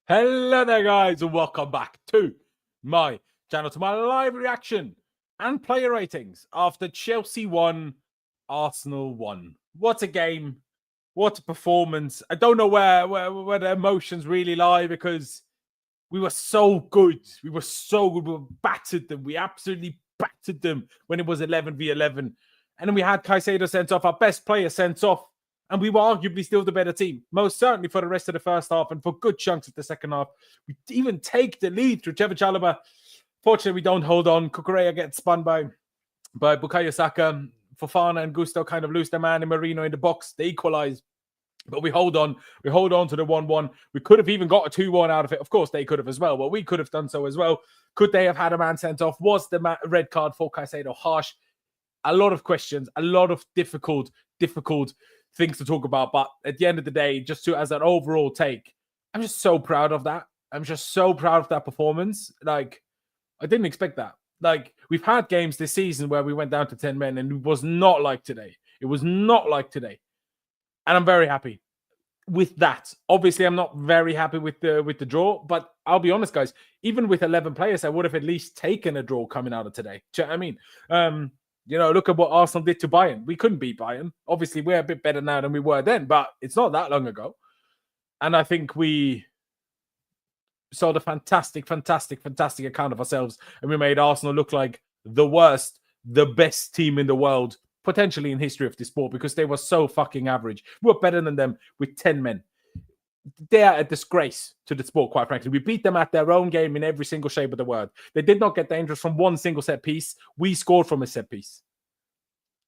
Hello there, guys, and welcome back to my channel, to my live reaction and player ratings after Chelsea won, Arsenal won. What a game. What a performance. I don't know where the emotions really lie because we were so good. We were so good. We battered them. We absolutely battered them when it was 11v11. And then we had Caicedo sent off, our best player sent off. And we were arguably still the better team, most certainly for the rest of the first half and for good chunks of the second half. We even take the lead through Trevoh Chalobah. Fortunately, we don't hold on. Cucurella gets spun by Bukayo Saka. Fofana and Gusto kind of lose their man in Merino in the box. They equalise. But we hold on. We hold on to the 1-1. We could have even got a 2-1 out of it. Of course, they could have as well. But we could have done so as well. Could they have had a man sent off? Was the red card for Caicedo harsh? A lot of questions. A lot of difficult things to talk about, but at the end of the day, just as an overall take, I'm just so proud of that. I'm just so proud of that performance. Like, I didn't expect that. Like, we've had games this season where we went down to 10 men and it was not like today. It was not like today. And I'm very happy with that. Obviously, I'm not very happy with the draw, but I'll be honest, guys, even with 11 players, I would have at least taken a draw coming out of today. Do you know what I mean? You know, look at what Arsenal did to Bayern. We couldn't beat Bayern. Obviously, we're a bit better now than we were then, but it's not that long ago. And I think we saw the fantastic account of ourselves. And we made Arsenal look like the worst, the best team in the world, potentially in history of this sport, because they were so fucking average. We were better than them with 10 men. They are a disgrace to the sport, quite frankly. We beat them at their own game in every single shape of the word. They did not get dangerous from one single set piece. We scored from a set piece.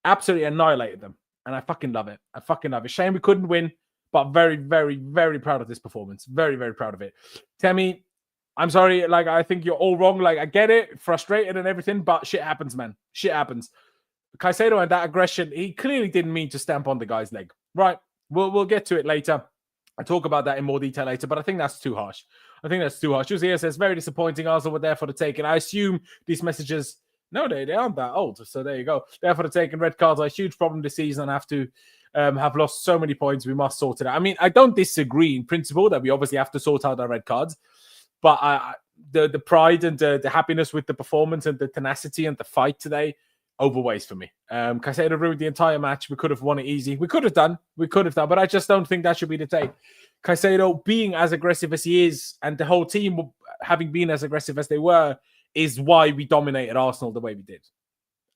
Absolutely annihilated them. And I fucking love it. I fucking love it. Shame we couldn't win, but very proud of this performance. Very proud of it. Temi, I'm sorry. Like, I think you're all wrong. Like, I get it. Frustrated and everything, but shit happens, man. Shit happens. Caicedo and that aggression, he clearly didn't mean to stamp on the guy's leg. Right. We'll get to it later. I'll talk about that in more detail later, but I think that's too harsh. I think that's too harsh. Jose says, very disappointing. Arsenal were there for the take. And I assume these messages, no, they aren't that old. So there you go. There for the take. And red cards are a huge problem this season. I have to have lost so many points. We must sort it out. I mean, I don't disagree in principle that we obviously have to sort out our red cards. But the pride and the happiness with the performance and the tenacity and the fight today overweighs for me. Caicedo ruined the entire match. We could have won it easy. We could have done, but I just don't think that should be the take. Caicedo being as aggressive as he is, and the whole team having been as aggressive as they were, is why we dominated Arsenal the way we did.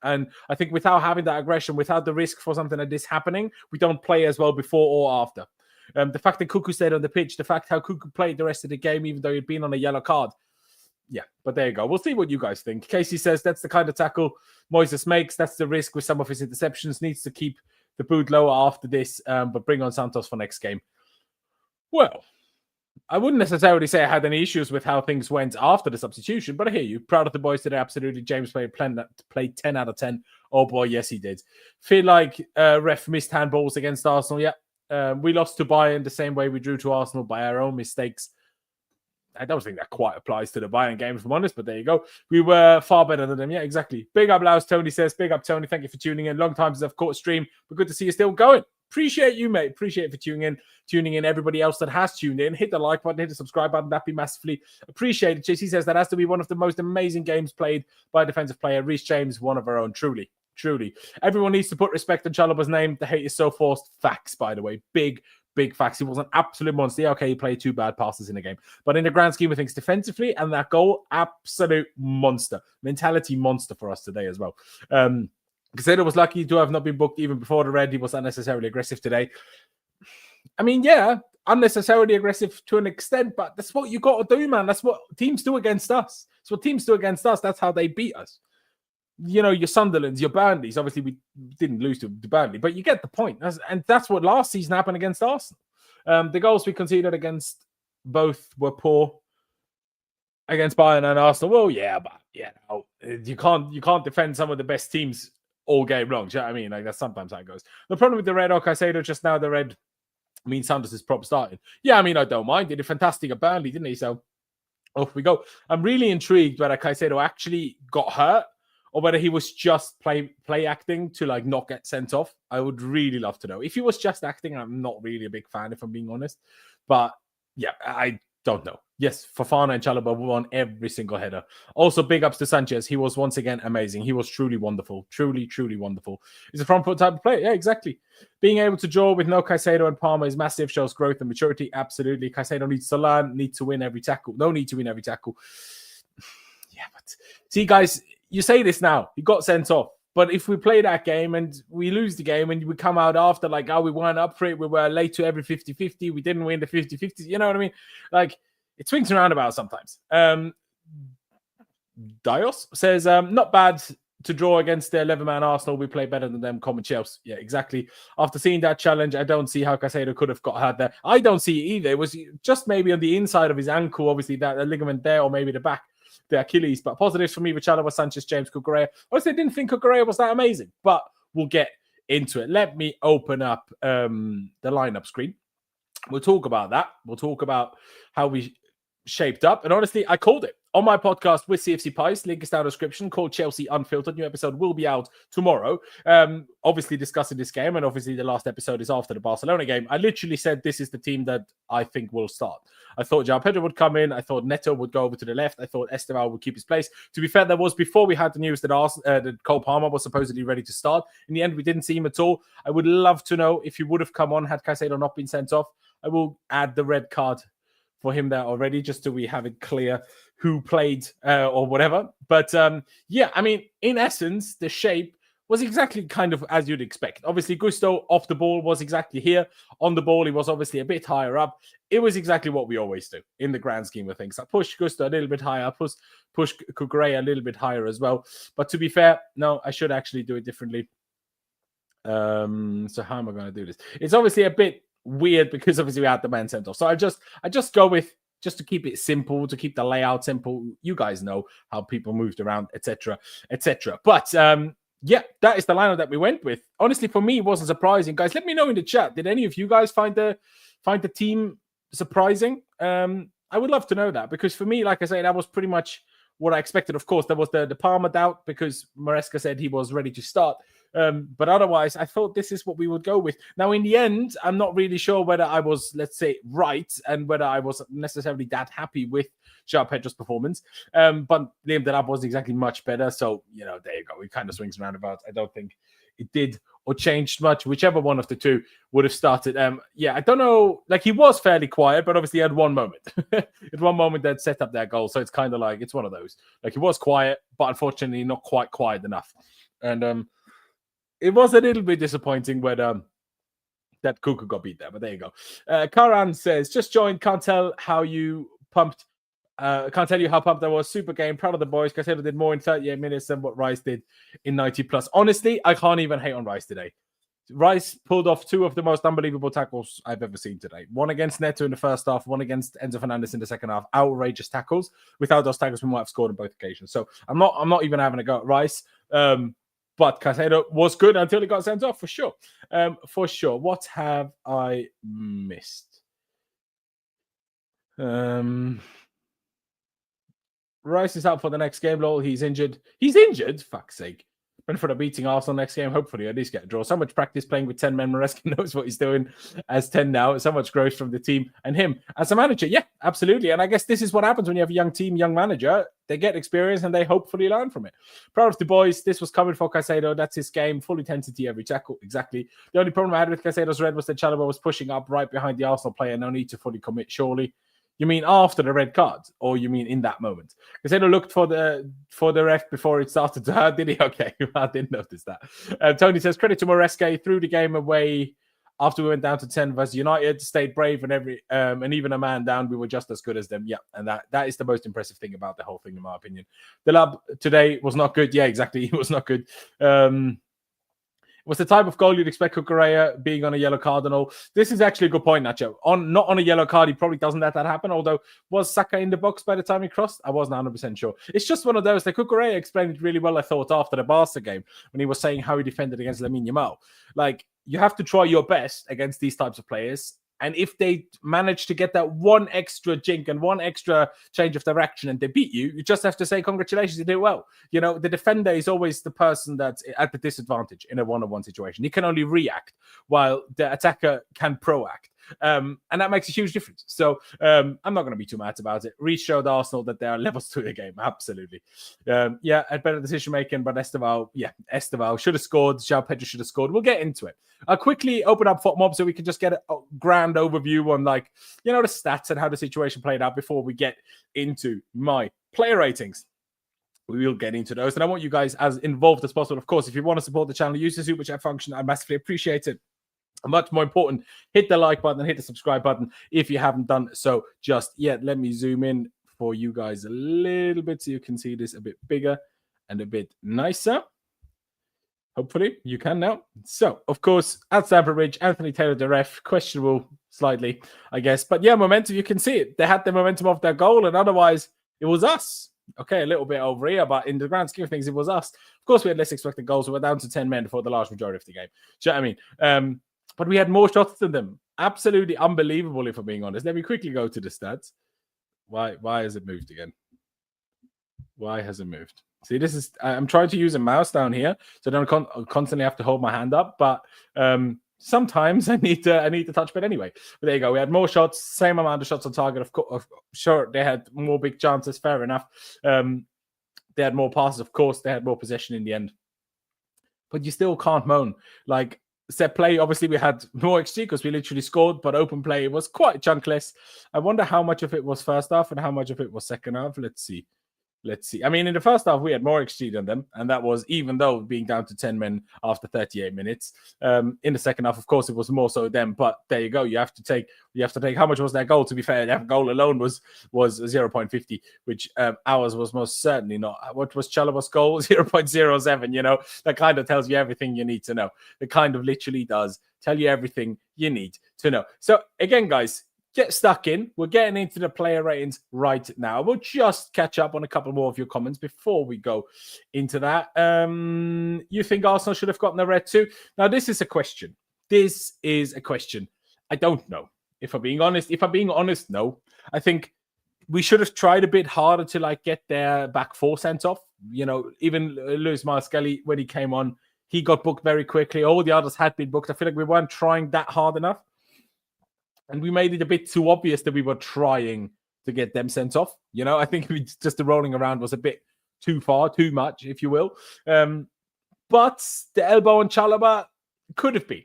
And I think without having that aggression, without the risk for something like this happening, we don't play as well before or after. The fact that Cuckoo stayed on the pitch, the fact how Cuckoo played the rest of the game, even though he'd been on a yellow card. Yeah, but there you go. We'll see what you guys think. Casey says that's the kind of tackle Moises makes. That's the risk with some of his interceptions. Needs to keep the boot lower after this, but bring on Santos for next game. Well, I wouldn't necessarily say I had any issues with how things went after the substitution, but I hear you. Proud of the boys today, absolutely. James played 10 out of 10. Oh boy, yes, he did. Feel like ref missed handballs against Arsenal. Yeah, we lost to Bayern the same way we drew to Arsenal by our own mistakes. I don't think that quite applies to the Bayern game, if I'm honest, but there you go. We were far better than them. Yeah, exactly. Big up, Laos. Tony says, big up, Tony. Thank you for tuning in. Long time since I've caught a stream, but good to see you still going. Appreciate you, mate. Appreciate it for tuning in. Everybody else that has tuned in, hit the like button, hit the subscribe button. That'd be massively appreciated. JC says that has to be one of the most amazing games played by a defensive player. Reece James, one of our own. Truly. Everyone needs to put respect on Chalobah's name. The hate is so forced. Facts, by the way. Big facts. He was an absolute monster. Yeah, okay, he played 2 bad passes in a game. But in the grand scheme of things, defensively, and that goal, absolute monster. Mentality monster for us today as well. Caicedo was lucky to have not been booked even before the red. He was unnecessarily aggressive today. I mean, yeah, unnecessarily aggressive to an extent, but that's what you got to do, man. That's what teams do against us. That's how they beat us. You know, your Sunderlands, your Burnleys. Obviously, we didn't lose to Burnley, but you get the point. And that's what last season happened against Arsenal. The goals we conceded against both were poor. Against Bayern and Arsenal, well, yeah, but you can't defend some of the best teams all game long. Do you know what I mean? Like, that's sometimes how it goes. The problem with the red, Caicedo just now, the red means Santos is proper starting. Yeah, I mean, I don't mind. He did fantastic at Burnley, didn't he? So off we go. I'm really intrigued whether Caicedo actually got hurt or whether he was just play acting to like not get sent off. I would really love to know. If he was just acting, I'm not really a big fan, if I'm being honest. But yeah, I Don't know. Yes, Fofana and Chalobah won every single header. Also, big ups to Sanchez. He was once again amazing. He was truly wonderful. Truly, truly wonderful. He's a front foot type of player. Yeah, exactly. Being able to draw with no Caicedo and Palmer is massive, shows growth and maturity. Absolutely. Caicedo needs to learn, needs to win every tackle. No need to win every tackle. Yeah, but see, guys, you say this now. He got sent off. But if we play that game and we lose the game and we come out after like, oh, we weren't up for it, we were late to every 50-50, we didn't win the 50-50, you know what I mean? Like, it swings around about sometimes. Dios says, not bad to draw against the 11-man Arsenal. We play better than them, common Chels. Yeah, exactly. After seeing that challenge, I don't see how Caicedo could have got hurt there. I don't see it either. It was just maybe on the inside of his ankle, obviously, that ligament there, or maybe the back. The Achilles, but positives for me with Chalobah, Sanchez, James, Cucurella. Honestly, I didn't think Cucurella was that amazing, but we'll get into it. Let me open up the lineup screen. We'll talk about that. We'll talk about how we shaped up. And honestly, I called it on my podcast with CFCPys. Link is down in the description, called Chelsea Unfiltered. New episode will be out tomorrow. Obviously discussing this game, and obviously the last episode is after the Barcelona game. I literally said this is the team that I think will start. I thought João Pedro would come in. I thought Neto would go over to the left. I thought Esteban would keep his place. To be fair, that was before we had the news that Cole Palmer was supposedly ready to start. In the end, we didn't see him at all. I would love to know if he would have come on had Caicedo not been sent off. I will add the red card for him there already, just so we have it clear who played or whatever. But yeah, I mean, in essence, the shape was exactly kind of as you'd expect. Obviously, Gusto off the ball was exactly here. On the ball, he was obviously a bit higher up. It was exactly what we always do in the grand scheme of things. I push Gusto a little bit higher, push Cucurella a little bit higher as well. But to be fair, no, I should actually do it differently. So how am I going to do this? It's obviously a bit weird because obviously we had the man sent off. So I just go with, just to keep it simple, to keep the layout simple. You guys know how people moved around, etc., etc. But yeah, that is the lineup that we went with. Honestly, for me, it wasn't surprising. Guys, let me know in the chat. Did any of you guys find the team surprising? I would love to know that, because for me, like I say, that was pretty much what I expected. Of course, there was the Palmer doubt because Maresca said he was ready to start. But otherwise, I thought this is what we would go with. Now, in the end, I'm not really sure whether I was, let's say, right, and whether I was necessarily that happy with João Pedro's performance. But Liam Delap was exactly much better. So, you know, there you go. It kind of swings around about. I don't think it did or changed much. Whichever one of the two would have started. Yeah, I don't know. Like, he was fairly quiet, but obviously he had one moment. At one moment that set up that goal. So it's kind of like, it's one of those. Like, he was quiet, but unfortunately not quite quiet enough. And it was a little bit disappointing when that Cuckoo got beat there, but there you go. Karan says, just joined, can't tell how you pumped. Can't tell you how pumped I was. Super game, proud of the boys. Caicedo did more in 38 minutes than what Rice did in 90 plus. Honestly, I can't even hate on Rice today. Rice pulled off two of the most unbelievable tackles I've ever seen today. One against Neto in the first half, one against Enzo Fernandez in the second half. Outrageous tackles. Without those tackles, we might have scored on both occasions. So I'm not even having a go at Rice. But Caicedo was good until he got sent off, for sure. For sure. What have I missed? Rice is out for the next game, lol. He's injured. He's injured? Fuck's sake. Brentford are beating Arsenal next game. Hopefully, at least get a draw. So much practice playing with 10 men. Maresca knows what he's doing as 10 now. So much growth from the team and him as a manager. Yeah, absolutely. And I guess this is what happens when you have a young team, young manager. They get experience and they hopefully learn from it. Proud of the boys. This was coming for Caicedo. That's his game. Full intensity every tackle. Exactly. The only problem I had with Caicedo's red was that Chalobah was pushing up right behind the Arsenal player. No need to fully commit, surely. You mean after the red card, or you mean in that moment? Caicedo looked for the ref before it started to hurt, did he? Okay, I didn't notice that. Tony says, credit to Maresca. He threw the game away after we went down to 10 versus United, stayed brave, and even a man down, we were just as good as them. Yeah, and that is the most impressive thing about the whole thing, in my opinion. The lab today was not good. Yeah, exactly. He was not good. Was the type of goal you'd expect Cucurella being on a yellow card and all. This is actually a good point, Nacho. Not on a yellow card, he probably doesn't let that happen. Although, was Saka in the box by the time he crossed? I wasn't 100% sure. It's just one of those. Like, Cucurella explained it really well, I thought, after the Barca game, when he was saying how he defended against Lamine Yamal. Like, you have to try your best against these types of players. And if they manage to get that one extra jink and one extra change of direction and they beat you, you just have to say, congratulations, you did well. You know, the defender is always the person that's at the disadvantage in a one-on-one situation. He can only react while the attacker can proact. And that makes a huge difference. So I'm not going to be too mad about it. Reece showed Arsenal that there are levels to the game. Absolutely. Had better decision making, but Esteval should have scored. João Pedro should have scored. We'll get into it. I'll quickly open up FotMob so we can just get a grand overview on, like, the stats and how the situation played out before we get into my player ratings. We will get into those. And I want you guys as involved as possible. Of course, if you want to support the channel, use the super chat function. I massively appreciate it. Much more important, hit the like button and hit the subscribe button if you haven't done so just yet. Let me zoom in for you guys a little bit so you can see this a bit bigger and a bit nicer. Hopefully you can now. So, of course, at Stamford Bridge, Anthony Taylor, the ref, questionable slightly, I guess. But yeah, momentum, you can see it. They had the momentum of their goal, and otherwise it was us. Okay, a little bit over here, but in the grand scheme of things, it was us. Of course, we had less expected goals. We were down to 10 men for the large majority of the game. Do you know what I mean? But we had more shots than them. Absolutely unbelievable, if I'm being honest. Let me quickly go to the stats. Why has it moved again? Why has it moved? See, this is... I'm trying to use a mouse down here, so I don't constantly have to hold my hand up. But sometimes I need to touch pad anyway. But there you go. We had more shots, same amount of shots on target. Of course, sure, they had more big chances. Fair enough. They had more passes. Of course, they had more possession in the end. But you still can't moan. Like, set play, obviously we had more XG because we literally scored, but open play was quite chunkless. I wonder how much of it was first half and how much of it was second half. Let's see. I mean, in the first half, we had more XG than them, and that was even though being down to 10 men after 38 minutes. In the second half, of course, it was more so them, but there you go. You have to take how much was their goal. To be fair, their goal alone was 0.50, which ours was most certainly not. What was Chalobah's goal? 0.07. That kind of tells you everything you need to know. It kind of literally does tell you everything you need to know. So again, guys, get stuck in. We're getting into the player ratings right now. We'll just catch up on a couple more of your comments before we go into that. You think Arsenal should have gotten a red too? Now, this is a question. I don't know. If I'm being honest, no. I think we should have tried a bit harder to get their back four sent off. Even Luis Maresca, when he came on, he got booked very quickly. All the others had been booked. I feel like we weren't trying that hard enough. And we made it a bit too obvious that we were trying to get them sent off. I think just the rolling around was a bit too far, too much, if you will. But the elbow on Chalobah could have been.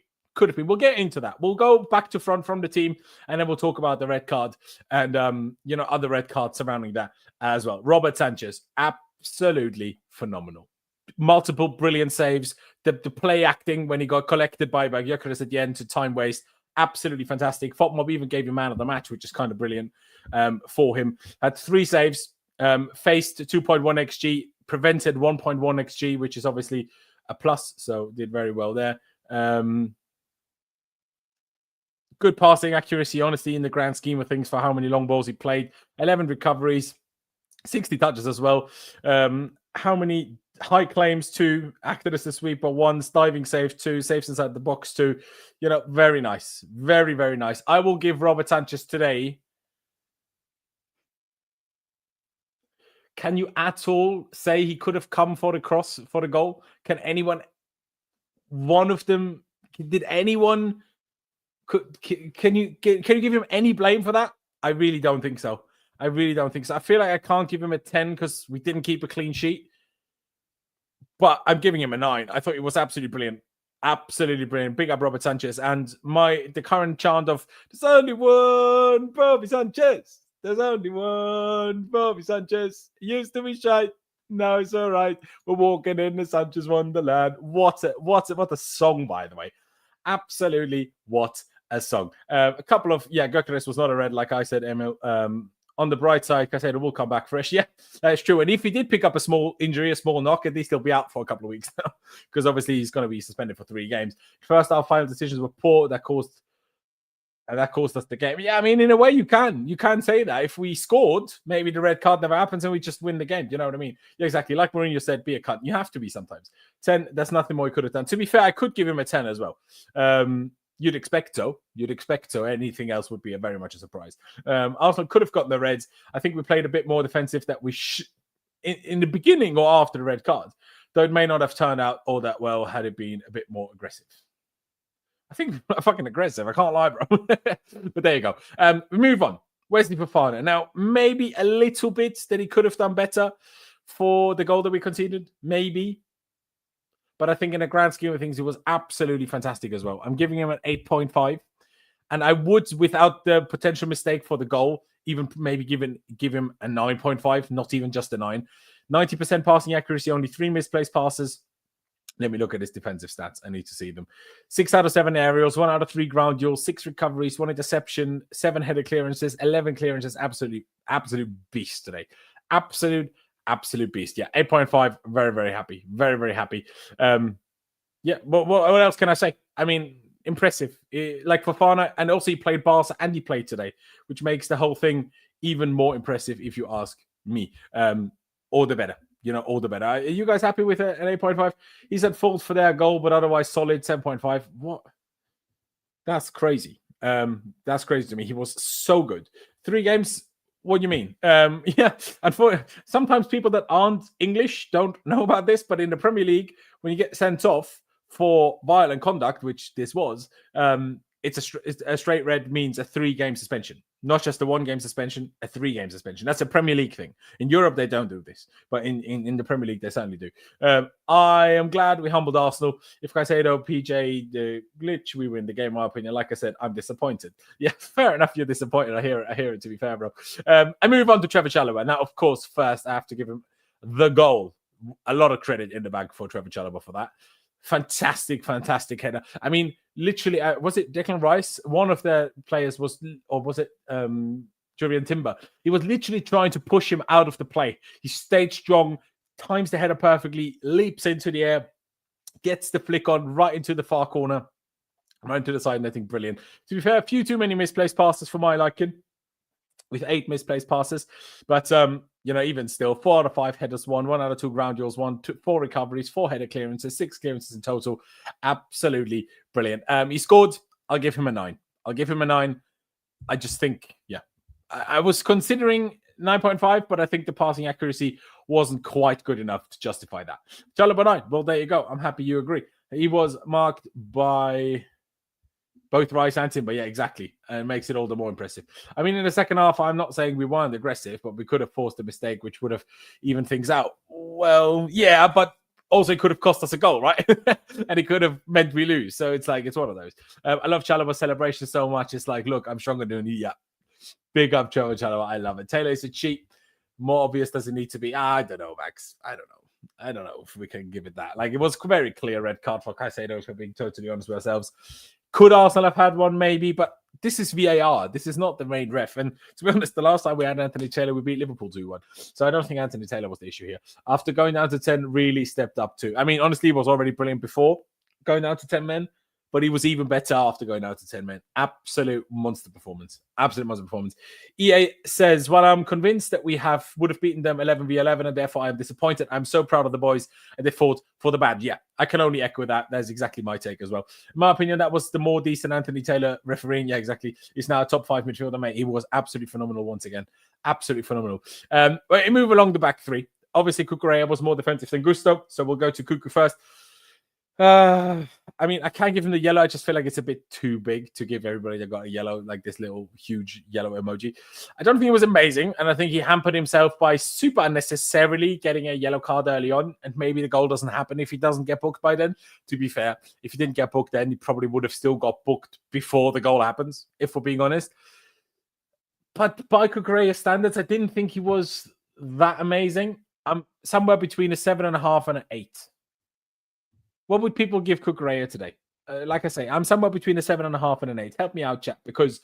We'll get into that. We'll go back to front from the team, and then we'll talk about the red card and, other red cards surrounding that as well. Robert Sanchez, absolutely phenomenal. Multiple brilliant saves. The play acting when he got collected by Gyökeres at the end to time waste. Absolutely fantastic. FotMob even gave him man of the match, which is kind of brilliant for him. Had 3 saves, faced 2.1 XG, prevented 1.1 XG, which is obviously a plus, so did very well there. Good passing accuracy, honestly, in the grand scheme of things for how many long balls he played. 11 recoveries, 60 touches as well. How many high claims? 2, acted as a sweeper 1, diving save 2, saves inside the box 2. Very nice. Very, very nice. I will give Robert Sanchez today. Can you at all say he could have come for the cross for the goal? Can anyone, one of them, did anyone, can you give him any blame for that? I really don't think so. I feel like I can't give him a 10 because we didn't keep a clean sheet. But I'm giving him a 9. I thought it was absolutely brilliant. Absolutely brilliant. Big up Robert Sanchez. And the current chant of, there's only one Bobby Sanchez. There's only one Bobby Sanchez. Used to be shy. Now it's all right. We're walking in the Sanchez Wonderland. What a song, by the way. Absolutely what a song. A couple of, Gyökeres was not a red, like I said, Emil. On the bright side, Caicedo will come back fresh. Yeah, that's true. And if he did pick up a small injury, a small knock, at least he'll be out for a couple of weeks now, because obviously he's going to be suspended for 3 games. First, our final decisions were poor. That caused us the game. Yeah, I mean, in a way, you can say that. If we scored, maybe the red card never happens and we just win the game. You know what I mean? Yeah, exactly. Like Merino said, be a cunt. You have to be sometimes. 10, that's nothing more he could have done. To be fair, I could give him a 10 as well. You'd expect so. Anything else would be very much a surprise. Arsenal could have gotten the reds. I think we played a bit more defensive that we in the beginning or after the red card, though it may not have turned out all that well had it been a bit more aggressive. I think fucking aggressive. I can't lie, bro. But there you go. We move on. Wesley Fofana. Now, maybe a little bit that he could have done better for the goal that we conceded. Maybe. But I think in the grand scheme of things, he was absolutely fantastic as well. I'm giving him an 8.5. And I would, without the potential mistake for the goal, even maybe give him a 9.5, not even just a 9. 90% passing accuracy, only 3 misplaced passes. Let me look at his defensive stats. I need to see them. 6 out of 7 aerials, 1 out of 3 ground duels, 6 recoveries, 1 interception, 7 header clearances, 11 clearances. Absolute beast today. Absolute beast. Yeah, 8.5. Very, very happy. Very, very happy. Yeah, what else can I say? I mean, impressive. Like Fofana, and also he played Barca and he played today, which makes the whole thing even more impressive if you ask me. All the better. All the better. Are you guys happy with an 8.5? He's at fault for their goal, but otherwise solid 7.5. What? That's crazy. That's crazy to me. He was so good. 3 games. What do you mean? Yeah. And sometimes people that aren't English don't know about this, but in the Premier League, when you get sent off for violent conduct, which this was, it's a straight red means a 3-game suspension, not just a 1-game suspension, a 3-game suspension. That's a Premier League thing. In Europe, they don't do this, but in the Premier League, they certainly do. I am glad we humbled Arsenal. If Caicedo, PJ, the glitch, we win the game, in my opinion. Like I said, I'm disappointed. Yeah, fair enough. You're disappointed. I hear it. To be fair, bro. I move on to Trevoh Chalobah. Now, of course, first I have to give him the goal. A lot of credit in the bag for Trevoh Chalobah for that. Fantastic header. I mean, literally, was it Declan Rice? One of the players was it Julian Timber? He was literally trying to push him out of the play. He stayed strong, times the header perfectly, leaps into the air, gets the flick on right into the far corner, right into the side netting. Brilliant. To be fair, a few too many misplaced passes for my liking, with 8 misplaced passes. But, even still, 4 out of 5 headers won, 1 out of 2 ground duels won, 4 recoveries, 4 header clearances, 6 clearances in total. Absolutely brilliant. He scored. I'll give him a 9. I just think, yeah. I was considering 9.5, but I think the passing accuracy wasn't quite good enough to justify that. Chalobah 9. Well, there you go. I'm happy you agree. He was marked by both Rice and Timber. Yeah, exactly. And it makes it all the more impressive. I mean, in the second half, I'm not saying we weren't aggressive, but we could have forced a mistake, which would have evened things out. Well, yeah, but also it could have cost us a goal, right? And it could have meant we lose. So it's one of those. I love Chalobah's celebration so much. It's like, look, I'm stronger than you. Yeah. Big up, Trevoh Chalobah. I love it. Taylor is a cheat. More obvious does it need to be? I don't know, Max. I don't know if we can give it that. Like, it was a very clear red card for Caicedo, if we're being totally honest with ourselves. Could Arsenal have had one? Maybe, but this is VAR. This is not the main ref. And to be honest, the last time we had Anthony Taylor, we beat Liverpool 2-1. So I don't think Anthony Taylor was the issue here. After going down to 10, really stepped up too. I mean, honestly, he was already brilliant before going down to 10 men, but he was even better after going down to 10 men. Absolute monster performance. EA says, well, I'm convinced that we would have beaten them 11v11, and therefore I am disappointed. I'm so proud of the boys, and they fought for the bad. Yeah, I can only echo that. That's exactly my take as well. In my opinion, that was the more decent Anthony Taylor refereeing. Yeah, exactly. He's now a top 5 midfielder, mate. He was absolutely phenomenal once again. Absolutely phenomenal. We move along the back 3. Obviously, Cucurella was more defensive than Gusto, so we'll go to Cucu first. I mean, I can't give him the yellow. I just feel like it's a bit too big to give everybody that got a yellow, like this little huge yellow emoji. I don't think it was amazing, and I think he hampered himself by super unnecessarily getting a yellow card early on, and maybe the goal doesn't happen if he doesn't get booked by then. To be fair, if he didn't get booked then, he probably would have still got booked before the goal happens, if we're being honest. But by Cucurella standards, I didn't think he was that amazing. I'm somewhere between a 7.5 and an 8. What would people give Cucurella today? Like I say, I'm somewhere between a 7.5 and an 8. Help me out, chat, because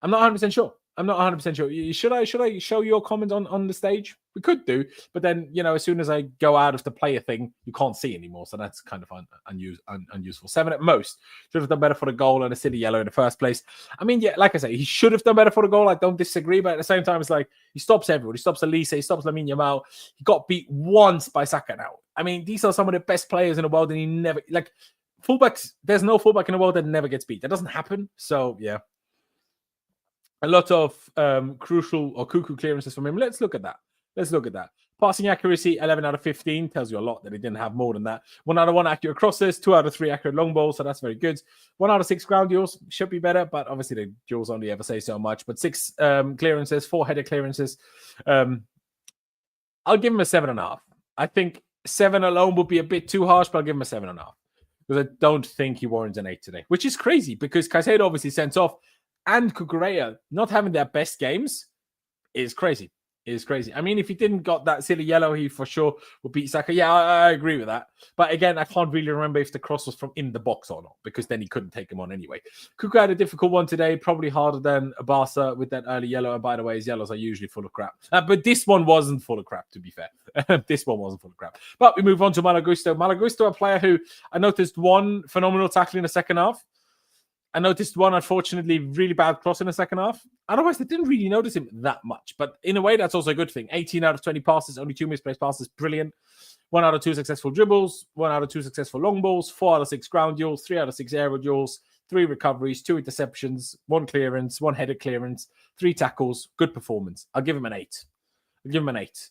I'm not 100% sure. Should I show your comment on the stage? We could do, but then, as soon as I go out of the player thing, you can't see anymore. So that's kind of unuseful. 7 at most. Should have done better for the goal and a silly yellow in the first place. I mean, yeah, like I say, he should have done better for the goal. I don't disagree, but at the same time, it's like he stops everyone. He stops Elise, he stops Lamine Yamal. He got beat once by Saka now. I mean, these are some of the best players in the world, and he never, like, fullbacks, there's no fullback in the world that never gets beat. That doesn't happen. So, yeah. A lot of crucial or cuckoo clearances from him. Let's look at that. Passing accuracy, 11 out of 15. Tells you a lot that he didn't have more than that. 1 out of 1 accurate crosses, 2 out of 3 accurate long balls, so that's very good. 1 out of 6 ground duels, should be better, but obviously the duels only ever say so much. But 6 clearances, 4 header clearances. I'll give him a 7.5. I think 7 alone would be a bit too harsh, but I'll give him a 7.5. Because I don't think he warrants an 8 today, which is crazy because Caicedo obviously sent off and Cucurella not having their best games is crazy. It is crazy. I mean, if he didn't got that silly yellow, he for sure would beat Saka. Yeah, I agree with that. But again, I can't really remember if the cross was from in the box or not, because then he couldn't take him on anyway. Cucurella had a difficult one today, probably harder than Barca with that early yellow. And by the way, his yellows are usually full of crap. But this one wasn't full of crap, to be fair. This one wasn't full of crap. But we move on to Malagusto. Malagusto, a player who I noticed one phenomenal tackle in the second half. I noticed one, unfortunately, really bad cross in the second half. Otherwise, I didn't really notice him that much. But in a way, that's also a good thing. 18 out of 20 passes, only 2 misplaced passes. Brilliant. 1 out of 2 successful dribbles. 1 out of 2 successful long balls. 4 out of 6 ground duels. 3 out of 6 aerial duels. 3 recoveries. 2 interceptions. 1 clearance. 1 headed clearance. 3 tackles. Good performance. I'll give him an 8. I'll give him an 8.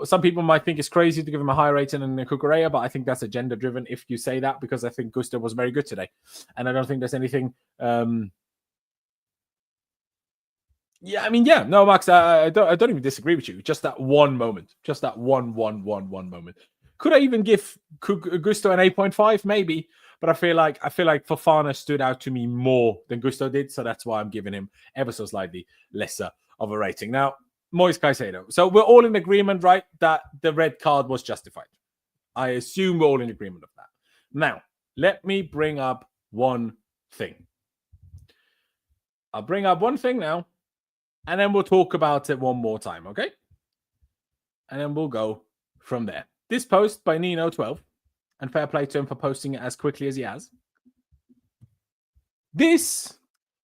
Some people might think it's crazy to give him a higher rating than Cucurella, but I think that's agenda-driven if you say that, because I think Gusto was very good today. And I don't think there's anything... No, Max, I don't even disagree with you. Just that one moment. Just that one moment. Could I even give Gusto an 8.5? Maybe. But I feel like Fofana stood out to me more than Gusto did, so that's why I'm giving him ever so slightly lesser of a rating. Now, Moises Caicedo. So we're all in agreement, right, that the red card was justified. I assume we're all in agreement of that. Now, let me bring up one thing. I'll bring up one thing now, and then we'll talk about it one more time, okay? And then we'll go from there. This post by Nino12, and fair play to him for posting it as quickly as he has. This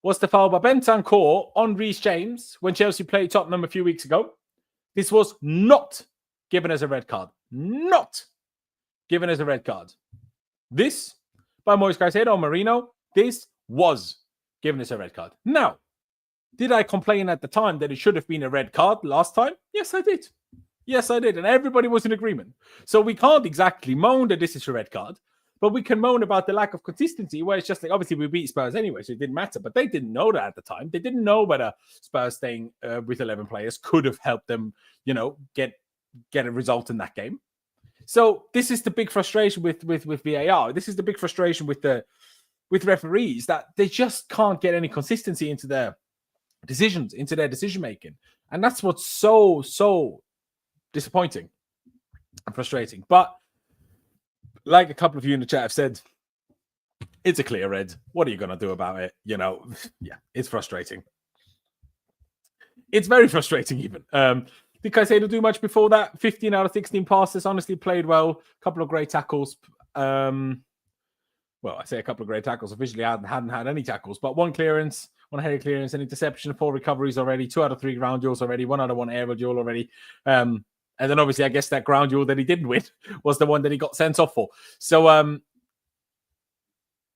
was the foul by Bentancur on Reece James when Chelsea played Tottenham a few weeks ago. This was not given as a red card. Not given as a red card. This, by Moises Caicedo on Merino, this was given as a red card. Now, did I complain at the time that it should have been a red card last time? Yes, I did. Yes, I did. And everybody was in agreement. So we can't exactly moan that this is a red card. But we can moan about the lack of consistency, where it's just like, obviously, we beat Spurs anyway, so it didn't matter. But they didn't know that at the time. They didn't know whether Spurs staying with 11 players could have helped them, get a result in that game. So this is the big frustration with VAR. This is the big frustration with referees, that they just can't get any consistency into their decisions, into their decision-making. And that's what's so disappointing and frustrating. But like a couple of you in the chat have said, it's a clear red. What are you going to do about it? Yeah, it's frustrating. It's very frustrating even. Did Caicedo do much before that? 15 out of 16 passes. Honestly, played well. A couple of great tackles. Well, I say a couple of great tackles. Officially, hadn't had any tackles. But 1 clearance, 1 headed clearance, an interception, 4 recoveries already. 2 out of 3 ground duels already. 1 out of 1 aerial duel already. And then obviously, I guess that ground duel that he didn't win was the one that he got sent off for. So,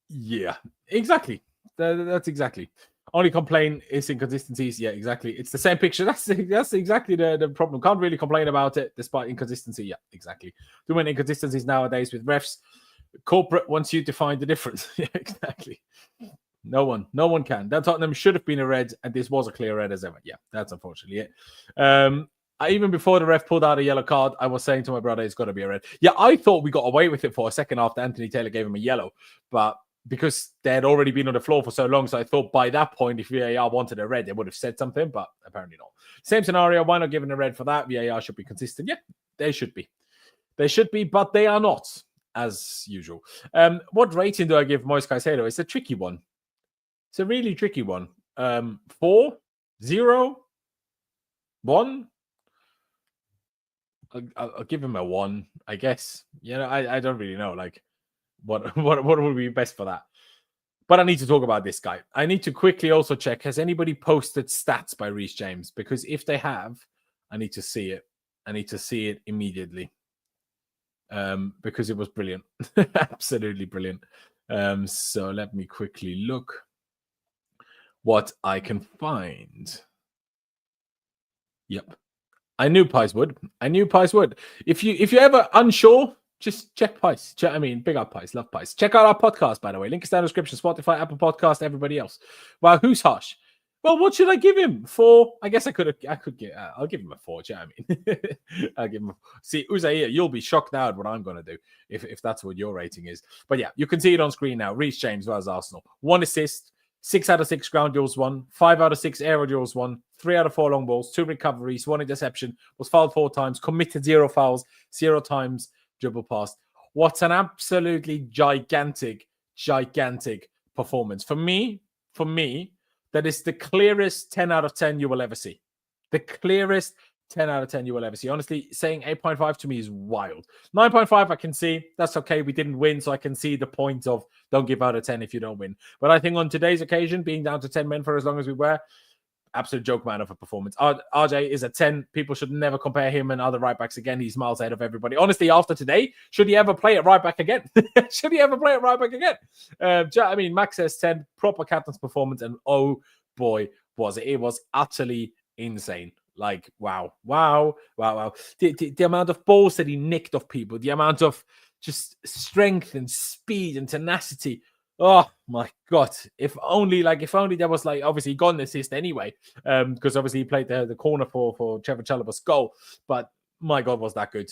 yeah, exactly. That's exactly. Only complain is inconsistencies. Yeah, exactly. It's the same picture. That's exactly the problem. Can't really complain about it despite inconsistency. Yeah, exactly. Too many inconsistencies nowadays with refs. Corporate wants you to find the difference. Yeah, exactly. No one can. That Tottenham should have been a red, and this was a clear red as ever. Yeah, that's unfortunately it. Even before the ref pulled out a yellow card, I was saying to my brother, it's got to be a red. Yeah, I thought we got away with it for a second after Anthony Taylor gave him a yellow. But because they had already been on the floor for so long, so I thought by that point, if VAR wanted a red, they would have said something, but apparently not. Same scenario. Why not give him a red for that? VAR should be consistent. Yeah, they should be. They should be, but they are not, as usual. What rating do I give Moises Caicedo? It's a tricky one. It's a really tricky one. 4, 0, 1. I'll give him a 1, I guess. I don't really know. Like, what would be best for that? But I need to talk about this guy. I need to quickly also check, has anybody posted stats by Reece James? Because if they have, I need to see it. I need to see it immediately. Because it was brilliant. Absolutely brilliant. So let me quickly look what I can find. Yep. I knew Pies would. If you're ever unsure, just check Pies. I mean, big up Pies. Love Pies. Check out our podcast, by the way. Link is down in the description. Spotify, Apple Podcast, everybody else. Wow, who's harsh? Well, what should I give him? 4? I guess I'll give him a 4. I mean, I'll give him see, Uzay, you'll be shocked now at what I'm going to do if that's what your rating is. But yeah, you can see it on screen now. Reece James versus Arsenal. 1 assist, 6 out of 6 ground duels won, 5 out of 6 aerial duels won, 3 out of 4 long balls, 2 recoveries, 1 interception, was fouled 4 times, committed 0 fouls, 0 times dribble past. What an absolutely gigantic performance. For me, that is the clearest 10 out of 10 you will ever see. The clearest 10 out of 10 you will ever see. Honestly, saying 8.5 to me is wild. 9.5 I can see. That's okay. We didn't win, so I can see the point of don't give out a 10 if you don't win. But I think on today's occasion, being down to 10 men for as long as we were, absolute joke man of a performance. RJ is a 10. People should never compare him and other right backs again. He's miles ahead of everybody. Honestly, after today, should he ever play at right back again? I mean, Max says 10. Proper captain's performance. And oh boy, was it. It was utterly insane. Like, wow. The amount of balls that he nicked off people, the amount of just strength and speed and tenacity. Oh my God. If only there was obviously he got an assist anyway, because obviously he played the corner for Trevoh Chalobah's goal. But my God, was that good.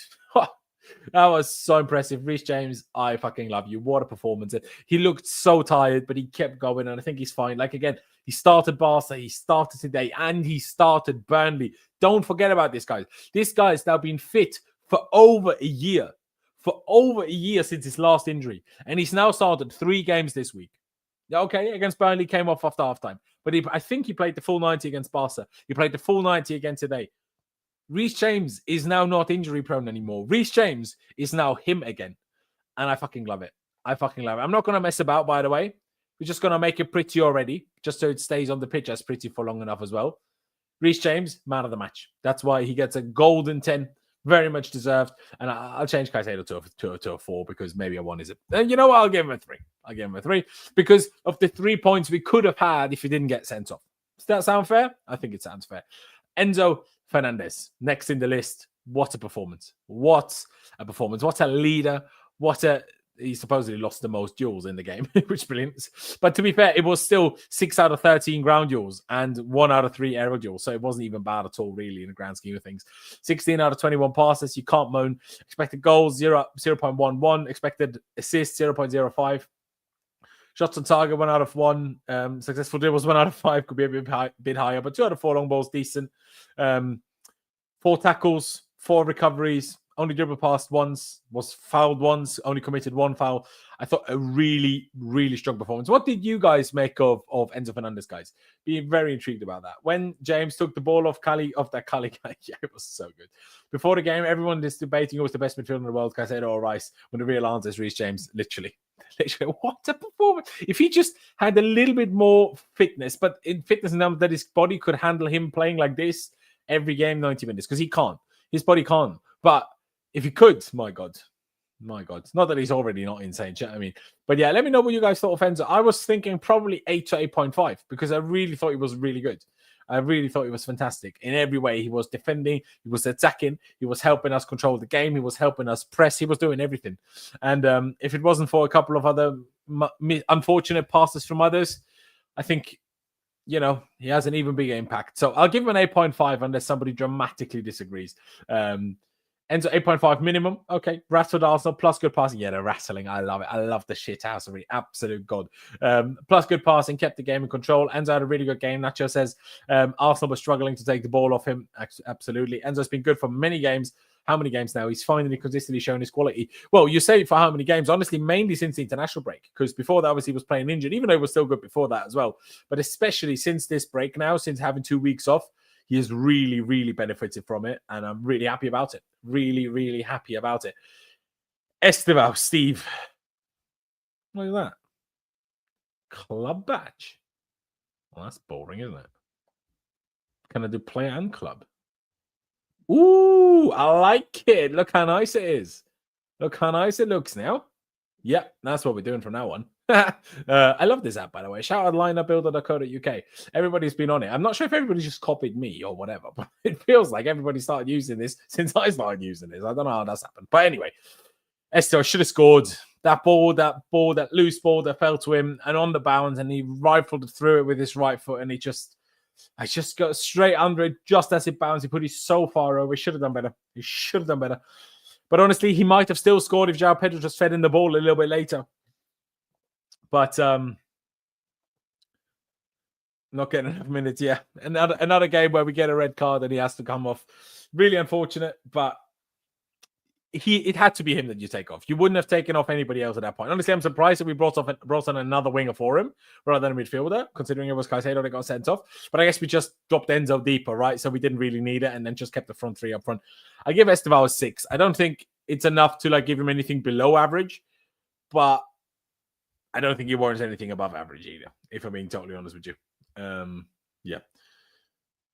That was so impressive. Reece James, I fucking love you. What a performance. He looked so tired, but he kept going, and I think he's fine. Like, again, he started Barca, he started today, and he started Burnley. Don't forget about this, guys. This guy's now been fit for over a year. Since his last injury. And he's now started 3 games this week. Okay, against Burnley, came off after halftime. But I think he played the full 90 against Barca. He played the full 90 again today. Reece James is now not injury prone anymore. Reece James is now him again. And I fucking love it. I'm not going to mess about, by the way. We're just going to make it pretty already, just so it stays on the pitch as pretty for long enough as well. Reece James, man of the match. That's why he gets a golden 10. Very much deserved. And I'll change Caicedo to a 4 because maybe a 1 is it. And you know what? I'll give him a 3 because of the 3 points we could have had if he didn't get sent off. Does that sound fair? I think it sounds fair. Enzo Fernandez, next in the list. What a performance. What a leader. He supposedly lost the most duels in the game, which is brilliant. But to be fair, it was still 6 out of 13 ground duels and 1 out of 3 aerial duels. So it wasn't even bad at all, really, in the grand scheme of things. 16 out of 21 passes. You can't moan. Expected goals, 0.11. Expected assists, 0.05. Shots on target, 1 out of 1. Successful dribbles, 1 out of 5. Could be a bit higher, but 2 out of 4 long balls, decent. 4 tackles, 4 recoveries. Only dribbled past once, was fouled once, only committed 1 foul. I thought a really, really strong performance. What did you guys make of Enzo Fernandez, guys? Being very intrigued about that. When James took the ball off Cali guy, yeah, it was so good. Before the game, everyone is debating who was the best midfielder in the world, Caicedo or Rice, when the real answer is Reece James. Literally, what a performance. If he just had a little bit more fitness, but in fitness enough that his body could handle him playing like this every game, 90 minutes, because he can't. His body can't. But if he could, my God. Not that he's already not insane. I mean, but yeah, let me know what you guys thought of Enzo. I was thinking probably 8 to 8.5 because I really thought he was really good. I really thought he was fantastic in every way. He was defending, he was attacking, he was helping us control the game, he was helping us press, he was doing everything. And if it wasn't for a couple of other unfortunate passes from others, I think, he has an even bigger impact. So I'll give him an 8.5 unless somebody dramatically disagrees. Ends at 8.5 minimum. Okay. Rattled Arsenal plus good passing. Yeah, they're rattling. I love it. I love the shithousery. Absolute god. Plus good passing. Kept the game in control. Enzo had a really good game. Nacho says Arsenal was struggling to take the ball off him. Absolutely. Enzo's been good for many games. How many games now? He's finally consistently shown his quality. Well, you say for how many games? Honestly, mainly since the international break. Because before that, obviously, he was playing injured, even though he was still good before that as well. But especially since this break now, since having 2 weeks off, he has really, really benefited from it. And I'm really happy about it. Really, really happy about it. Esteban, Steve. Look at that. Club badge. Well, that's boring, isn't it? Can I do player and club? Ooh, I like it. Look how nice it is. Look how nice it looks now. Yep, that's what we're doing from now on. I love this app, by the way. Shout out lineupbuilder.co.uk. Everybody's been on it. I'm not sure if everybody just copied me or whatever, but it feels like everybody started using this since I started using this. I don't know how that's happened. But anyway, Esther should have scored that loose ball that fell to him and on the bounce, and he rifled through it with his right foot, and I just got straight under it just as it bounced. He put it so far over. He should have done better. He should have done better. But honestly, he might have still scored if João Pedro just fed in the ball a little bit later. But not getting enough minutes. Yeah, another game where we get a red card and he has to come off. Really unfortunate, but it had to be him that you take off. You wouldn't have taken off anybody else at that point. Honestly, I'm surprised that we brought on another winger for him rather than a midfielder, considering it was Caicedo that got sent off. But I guess we just dropped Enzo deeper, right? So we didn't really need it, and then just kept the front three up front. I give Esteval a 6. I don't think it's enough to give him anything below average, but I don't think he warrants anything above average either, if I'm being totally honest with you. Yeah.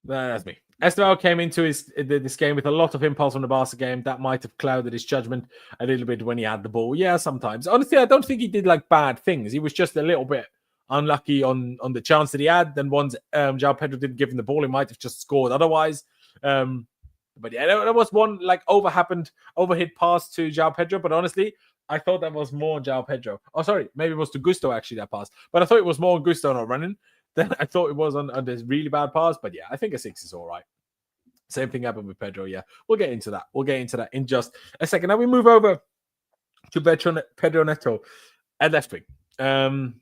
That's me. Esteval came into this game with a lot of impulse from the Barca game. That might have clouded his judgment a little bit when he had the ball. Yeah, sometimes. Honestly, I don't think he did bad things. He was just a little bit unlucky on the chance that he had. Then once João Pedro didn't give him the ball, he might have just scored otherwise. But yeah, there was one overhit pass to João Pedro. But honestly, I thought that was more on João Pedro. Oh, sorry, maybe it was to Gusto actually that pass. But I thought it was more on Gusto not running than I thought it was on this really bad pass. But yeah, I think a 6 is all right. Same thing happened with Pedro. Yeah, we'll get into that. We'll get into that in just a second. Now we move over to Pedro Neto at left wing.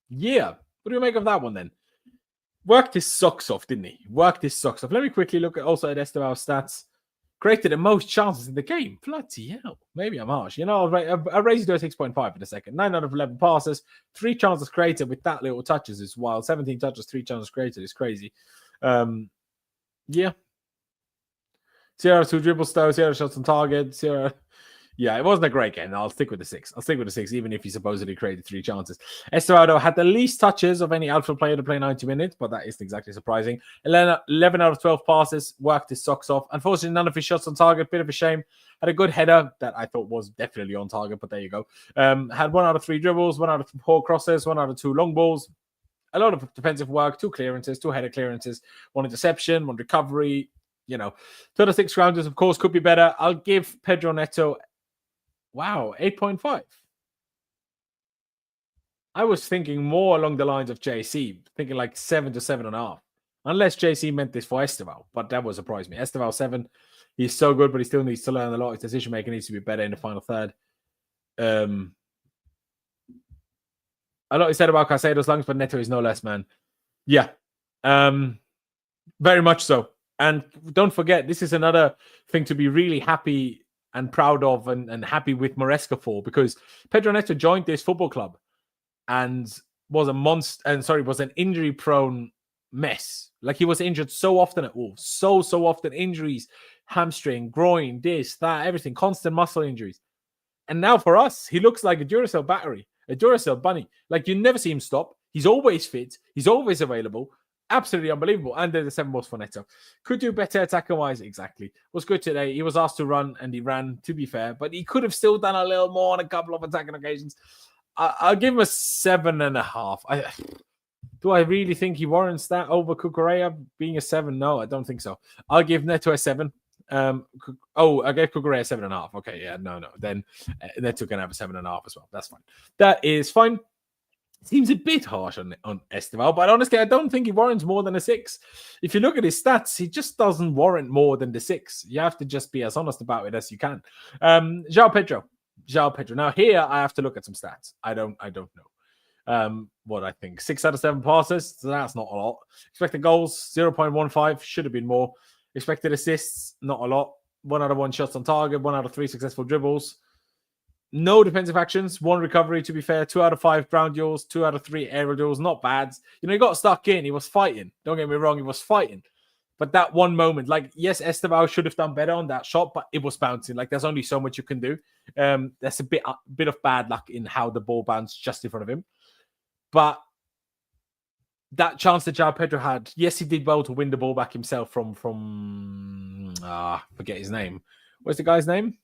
Yeah, what do you make of that one then? Worked his socks off, didn't he? Worked his socks off. Let me quickly look at Esteval's stats. Created the most chances in the game. Bloody hell. Maybe I'm harsh. I'll raise it to a 6.5 in a second. 9 out of 11 passes. 3 chances created with that little touches is wild. 17 touches, 3 chances created is crazy. Yeah. 0 2 dribbles though. 0 shots on target. 0. Yeah, it wasn't a great game. I'll stick with the 6. Even if he supposedly created 3 chances. Estrado had the least touches of any outfield player to play 90 minutes, but that isn't exactly surprising. 11 out of 12 passes, worked his socks off. Unfortunately, none of his shots on target. Bit of a shame. Had a good header that I thought was definitely on target, but there you go. Had 1 out of 3 dribbles, 1 out of 4 crosses, 1 out of 2 long balls. A lot of defensive work, 2 clearances, 2 header clearances, 1 interception, 1 recovery. 2 out of 6 grounders, of course, could be better. I'll give Pedro Neto 8.5. I was thinking more along the lines of JC, thinking 7 to 7.5. Unless JC meant this for Esteval, but that would surprise me. Esteval 7, he's so good, but he still needs to learn a lot. His decision making needs to be better in the final third. A lot is said about Caicedo's lungs, but Neto is no less, man. Yeah, very much so. And don't forget, this is another thing to be really happy and proud of and happy with Maresca for, because Pedro Neto joined this football club and was was an injury-prone mess. He was injured so often at Wolves. So often. Injuries, hamstring, groin, this, that, everything. Constant muscle injuries. And now for us, he looks like a Duracell battery, a Duracell bunny. You never see him stop. He's always fit. He's always available. Absolutely unbelievable. And the 7 balls for Neto. Could do better attacker-wise, exactly. Was good today. He was asked to run, and he ran, to be fair. But he could have still done a little more on a couple of attacking occasions. I'll give him a 7.5. Do I really think he warrants that over Cucurella being a 7? No, I don't think so. I'll give Neto a 7. I gave Cucurella a 7.5. Okay, yeah, no. Then Neto can have a 7.5 as well. That's fine. That is fine. Seems a bit harsh on Esteval, but honestly, I don't think he warrants more than a 6. If you look at his stats, he just doesn't warrant more than the 6. You have to just be as honest about it as you can. João Pedro. Now here, I have to look at some stats. I don't know. What I think. 6 out of 7 passes, so that's not a lot. Expected goals, 0.15, should have been more. Expected assists, not a lot. 1 out of 1 shots on target, 1 out of 3 successful dribbles. No defensive actions, 1 recovery, to be fair. 2 out of 5 ground duels, 2 out of 3 aerial duels, not bad. He got stuck in. He was fighting. Don't get me wrong, he was fighting. But that one moment, yes, Esteval should have done better on that shot, but it was bouncing. There's only so much you can do. There's a bit of bad luck in how the ball bounced just in front of him. But that chance that João Pedro had, yes, he did well to win the ball back himself from forget his name. What's the guy's name?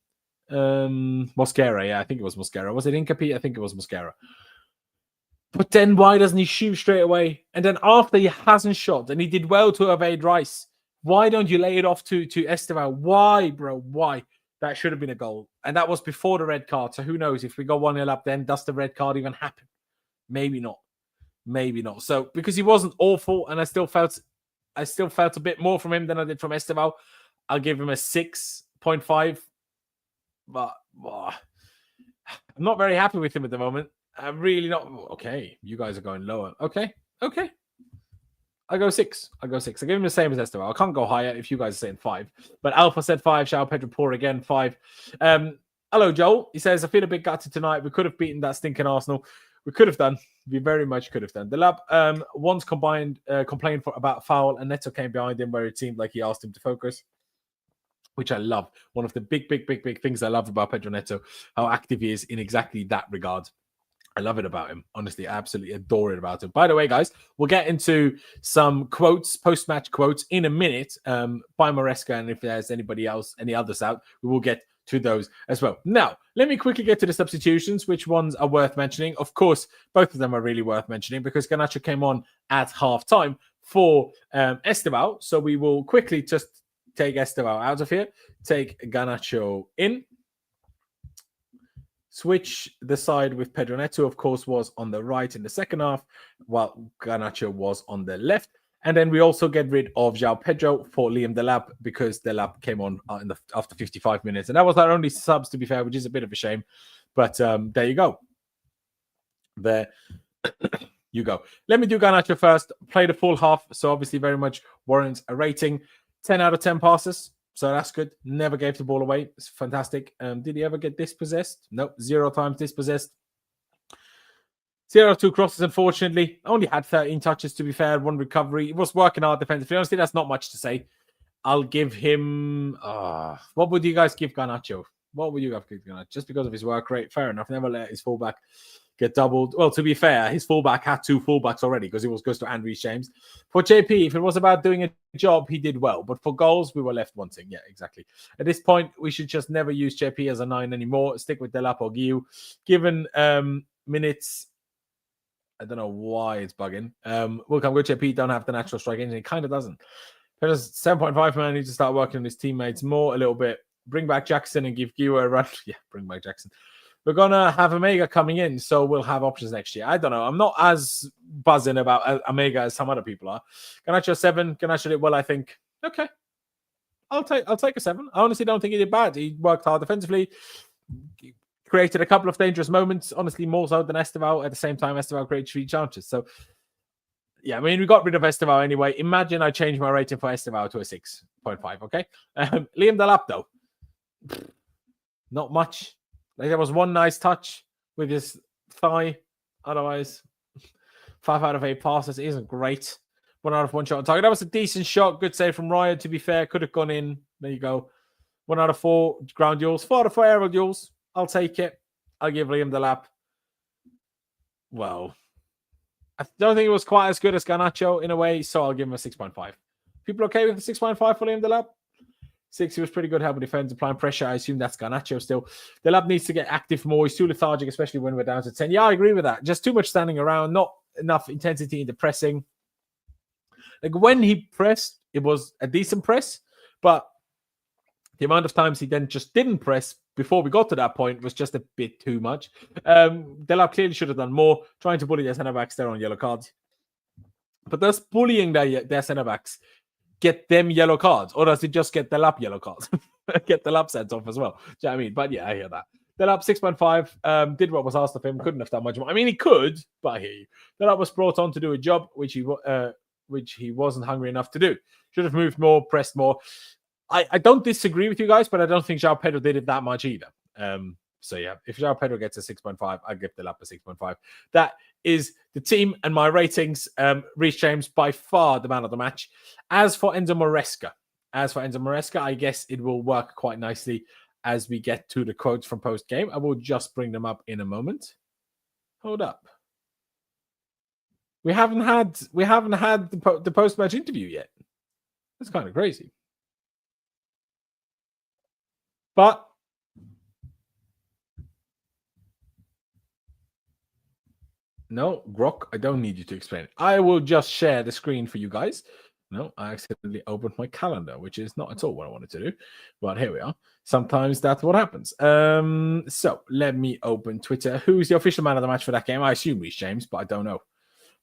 Mosquera, yeah, I think it was Mosquera. Was it Incapi? I think it was Mosquera. But then why doesn't he shoot straight away? And then after he hasn't shot, and he did well to evade Rice, why don't you lay it off to Esteban? Why, bro? Why? That should have been a goal. And that was before the red card. So who knows? If we go 1-0 up, then does the red card even happen? Maybe not. Maybe not. So because he wasn't awful, and I still felt a bit more from him than I did from Esteban, I'll give him a 6.5. But I'm not very happy with him at the moment. I'm really not. Okay, you guys are going lower. Okay. I go 6. I give him the same as Esteban. I can't go higher if you guys are saying 5. But Alpha said 5. João Pedro poor again, 5. Hello, Joel. He says, I feel a bit gutted tonight. We could have beaten that stinking Arsenal. We could have done. We very much could have done. The lab once complained about foul, and Neto came behind him where it seemed like he asked him to focus, which I love. One of the big things I love about Pedro Neto, how active he is in exactly that regard. I love it about him. Honestly, I absolutely adore it about him. By the way, guys, we'll get into some quotes, post-match quotes in a minute by Maresca. And if there's any others out, we will get to those as well. Now, let me quickly get to the substitutions. Which ones are worth mentioning? Of course, both of them are really worth mentioning because Garnacho came on at half-time for Esteban. So we will quickly just take Esteban out of here, take Garnacho in. Switch the side with Pedro Neto, of course, was on the right in the second half, while Garnacho was on the left. And then we also get rid of João Pedro for Liam Delap because Delap came on after 55 minutes. And that was our only subs, to be fair, which is a bit of a shame. But there you go. There you go. Let me do Garnacho first. Played a full half, so obviously very much warrants a rating. 10 out of 10 passes. So that's good. Never gave the ball away. It's fantastic. Did he ever get dispossessed? Nope. 0 times dispossessed. 0-2 crosses, unfortunately. Only had 13 touches, to be fair. 1 recovery. He was working hard defensively. Honestly, that's not much to say. I'll give him... what would you guys give Garnacho? What would you guys give Garnacho? Just because of his work rate. Fair enough. Never let his fullback get doubled. Well, to be fair, his fullback had 2 fullbacks already because it was goes to Andrew James. For JP, if it was about doing a job, he did well. But for goals, we were left wanting. Yeah, exactly. At this point, we should just never use JP as a 9 anymore. Stick with Delap or Guiu. Given minutes, I don't know why it's bugging. Welcome, good JP. Don't have the natural strike engine. It kind of doesn't. There's 7.5 man. Need to start working on his teammates more a little bit. Bring back Jackson and give Guiu a run. Yeah, bring back Jackson. We're going to have Omega coming in, so we'll have options next year. I don't know. I'm not as buzzing about Omega as some other people are. Garnacho 7. Garnacho did well, I think. Okay. I'll take a 7. I honestly don't think he did bad. He worked hard defensively. He created a couple of dangerous moments, honestly, more so than Esteban. At the same time, Esteban created 3 chances. So, yeah, I mean, we got rid of Esteban anyway. Imagine I changed my rating for Esteban to a 6.5, okay? Liam Delap, though. Not much. Like, there was 1 nice touch with his thigh. Otherwise, 5 out of 8 passes isn't great. 1 out of 1 shot on target. That was a decent shot. Good save from Ryan, to be fair. Could have gone in. There you go. 1 out of 4 ground duels. 4 out of 4 aerial duels. I'll take it. I'll give Liam Delap. Well, I don't think it was quite as good as Garnacho in a way, so I'll give him a 6.5. People okay with the 6.5 for Liam Delap? 6, he was pretty good helping defense, applying pressure. I assume that's Garnacho still. Delap needs to get active more. He's too lethargic, especially when we're down to 10. Yeah, I agree with that. Just too much standing around, not enough intensity in the pressing. Like, when he pressed, it was a decent press, but the amount of times he then just didn't press before we got to that point was just a bit too much. Delap clearly should have done more, trying to bully their centre-backs there on yellow cards. But does bullying their centre-backs get them yellow cards, or does it just get Delap yellow cards? Get Delap sent off as well. Do you know what I mean? But yeah, I hear that. Delap 6.5, did what was asked of him, couldn't have done much more. I mean, he could, but I hear you. Delap was brought on to do a job which he wasn't hungry enough to do. Should have moved more, pressed more. I don't disagree with you guys, but I don't think João Pedro did it that much either. So yeah, if João Pedro gets a 6.5, I give Delap a 6.5. That is the team and my ratings. Reece James, by far the man of the match. As for Enzo Maresca, I guess it will work quite nicely as we get to the quotes from post-game. I will just bring them up in a moment. Hold up. We haven't had the post-match interview yet. That's kind of crazy. But No, Grok, I don't need you to explain it. I will just share the screen for you guys. No, I accidentally opened my calendar, which is not at all what I wanted to do. But here we are. Sometimes that's what happens. So let me open Twitter. Who's the official man of the match for that game? I assume Reece James, but I don't know.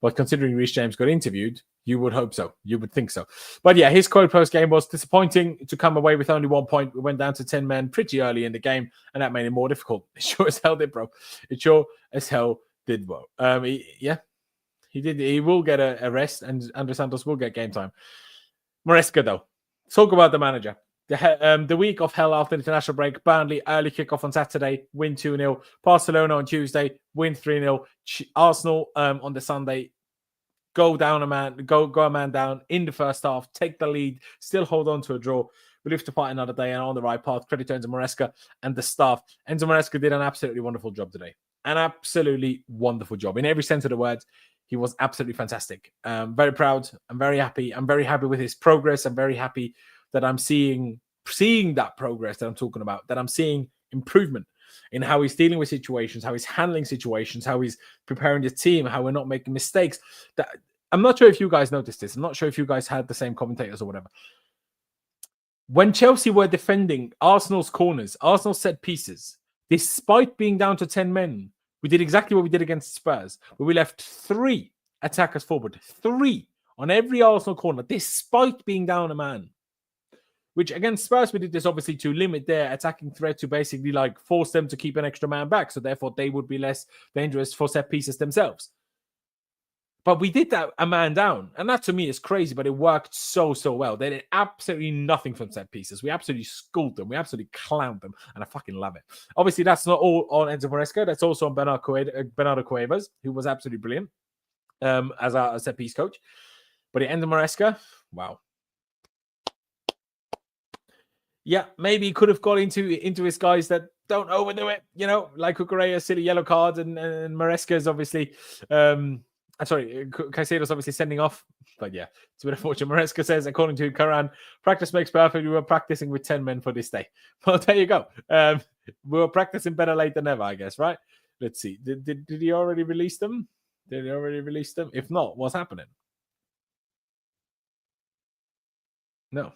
But considering Reece James got interviewed, you would hope so. You would think so. But yeah, his quote post-game was disappointing to come away with only 1 point. We went down to 10 men pretty early in the game, and that made it more difficult. It sure as hell did, bro. It sure as hell did, bro. He did. He will get a rest, and Andre Santos will get game time. Maresca, though. Talk about the manager. The week of hell after the international break. Burnley, early kickoff on Saturday, win 2-0. Barcelona on Tuesday, win 3-0. Arsenal on the Sunday, go a man down in the first half, take the lead, still hold on to a draw. We live to fight another day and on the right path. Credit to Enzo Maresca and the staff. Enzo Maresca did an absolutely wonderful job today. An absolutely wonderful job. In every sense of the word, he was absolutely fantastic. Very proud. I'm very happy. I'm very happy with his progress. I'm very happy that I'm seeing that progress that I'm talking about, that I'm seeing improvement in how he's dealing with situations, how he's handling situations, how he's preparing the team, how we're not making mistakes. I'm not sure if you guys noticed this. I'm not sure if you guys had the same commentators or whatever. When Chelsea were defending Arsenal's corners, Arsenal set pieces, despite being down to 10 men, we did exactly what we did against Spurs, where we left 3 attackers forward, 3 on every Arsenal corner, despite being down a man. Which against Spurs, we did this obviously to limit their attacking threat, to basically like force them to keep an extra man back. So therefore, they would be less dangerous for set pieces themselves. But we did that a man down. And that to me is crazy, but it worked so well. They did absolutely nothing from set pieces. We absolutely schooled them. We absolutely clowned them. And I fucking love it. Obviously, that's not all on Enzo Maresca. That's also on Bernardo Cuevas, who was absolutely brilliant as our set piece coach. But Enzo Maresca, wow. Yeah, maybe he could have got into his guys that don't overdo it, like Cucurella's silly yellow card and Maresca's obviously, Caicedo's obviously sending off. But yeah, it's a bit unfortunate. Maresca says, according to Karan, practice makes perfect. We were practicing with 10 men for this day. Well, there you go. We were practicing better late than ever, I guess, right? Let's see. Did he already release them? Did he already release them? If not, what's happening? No,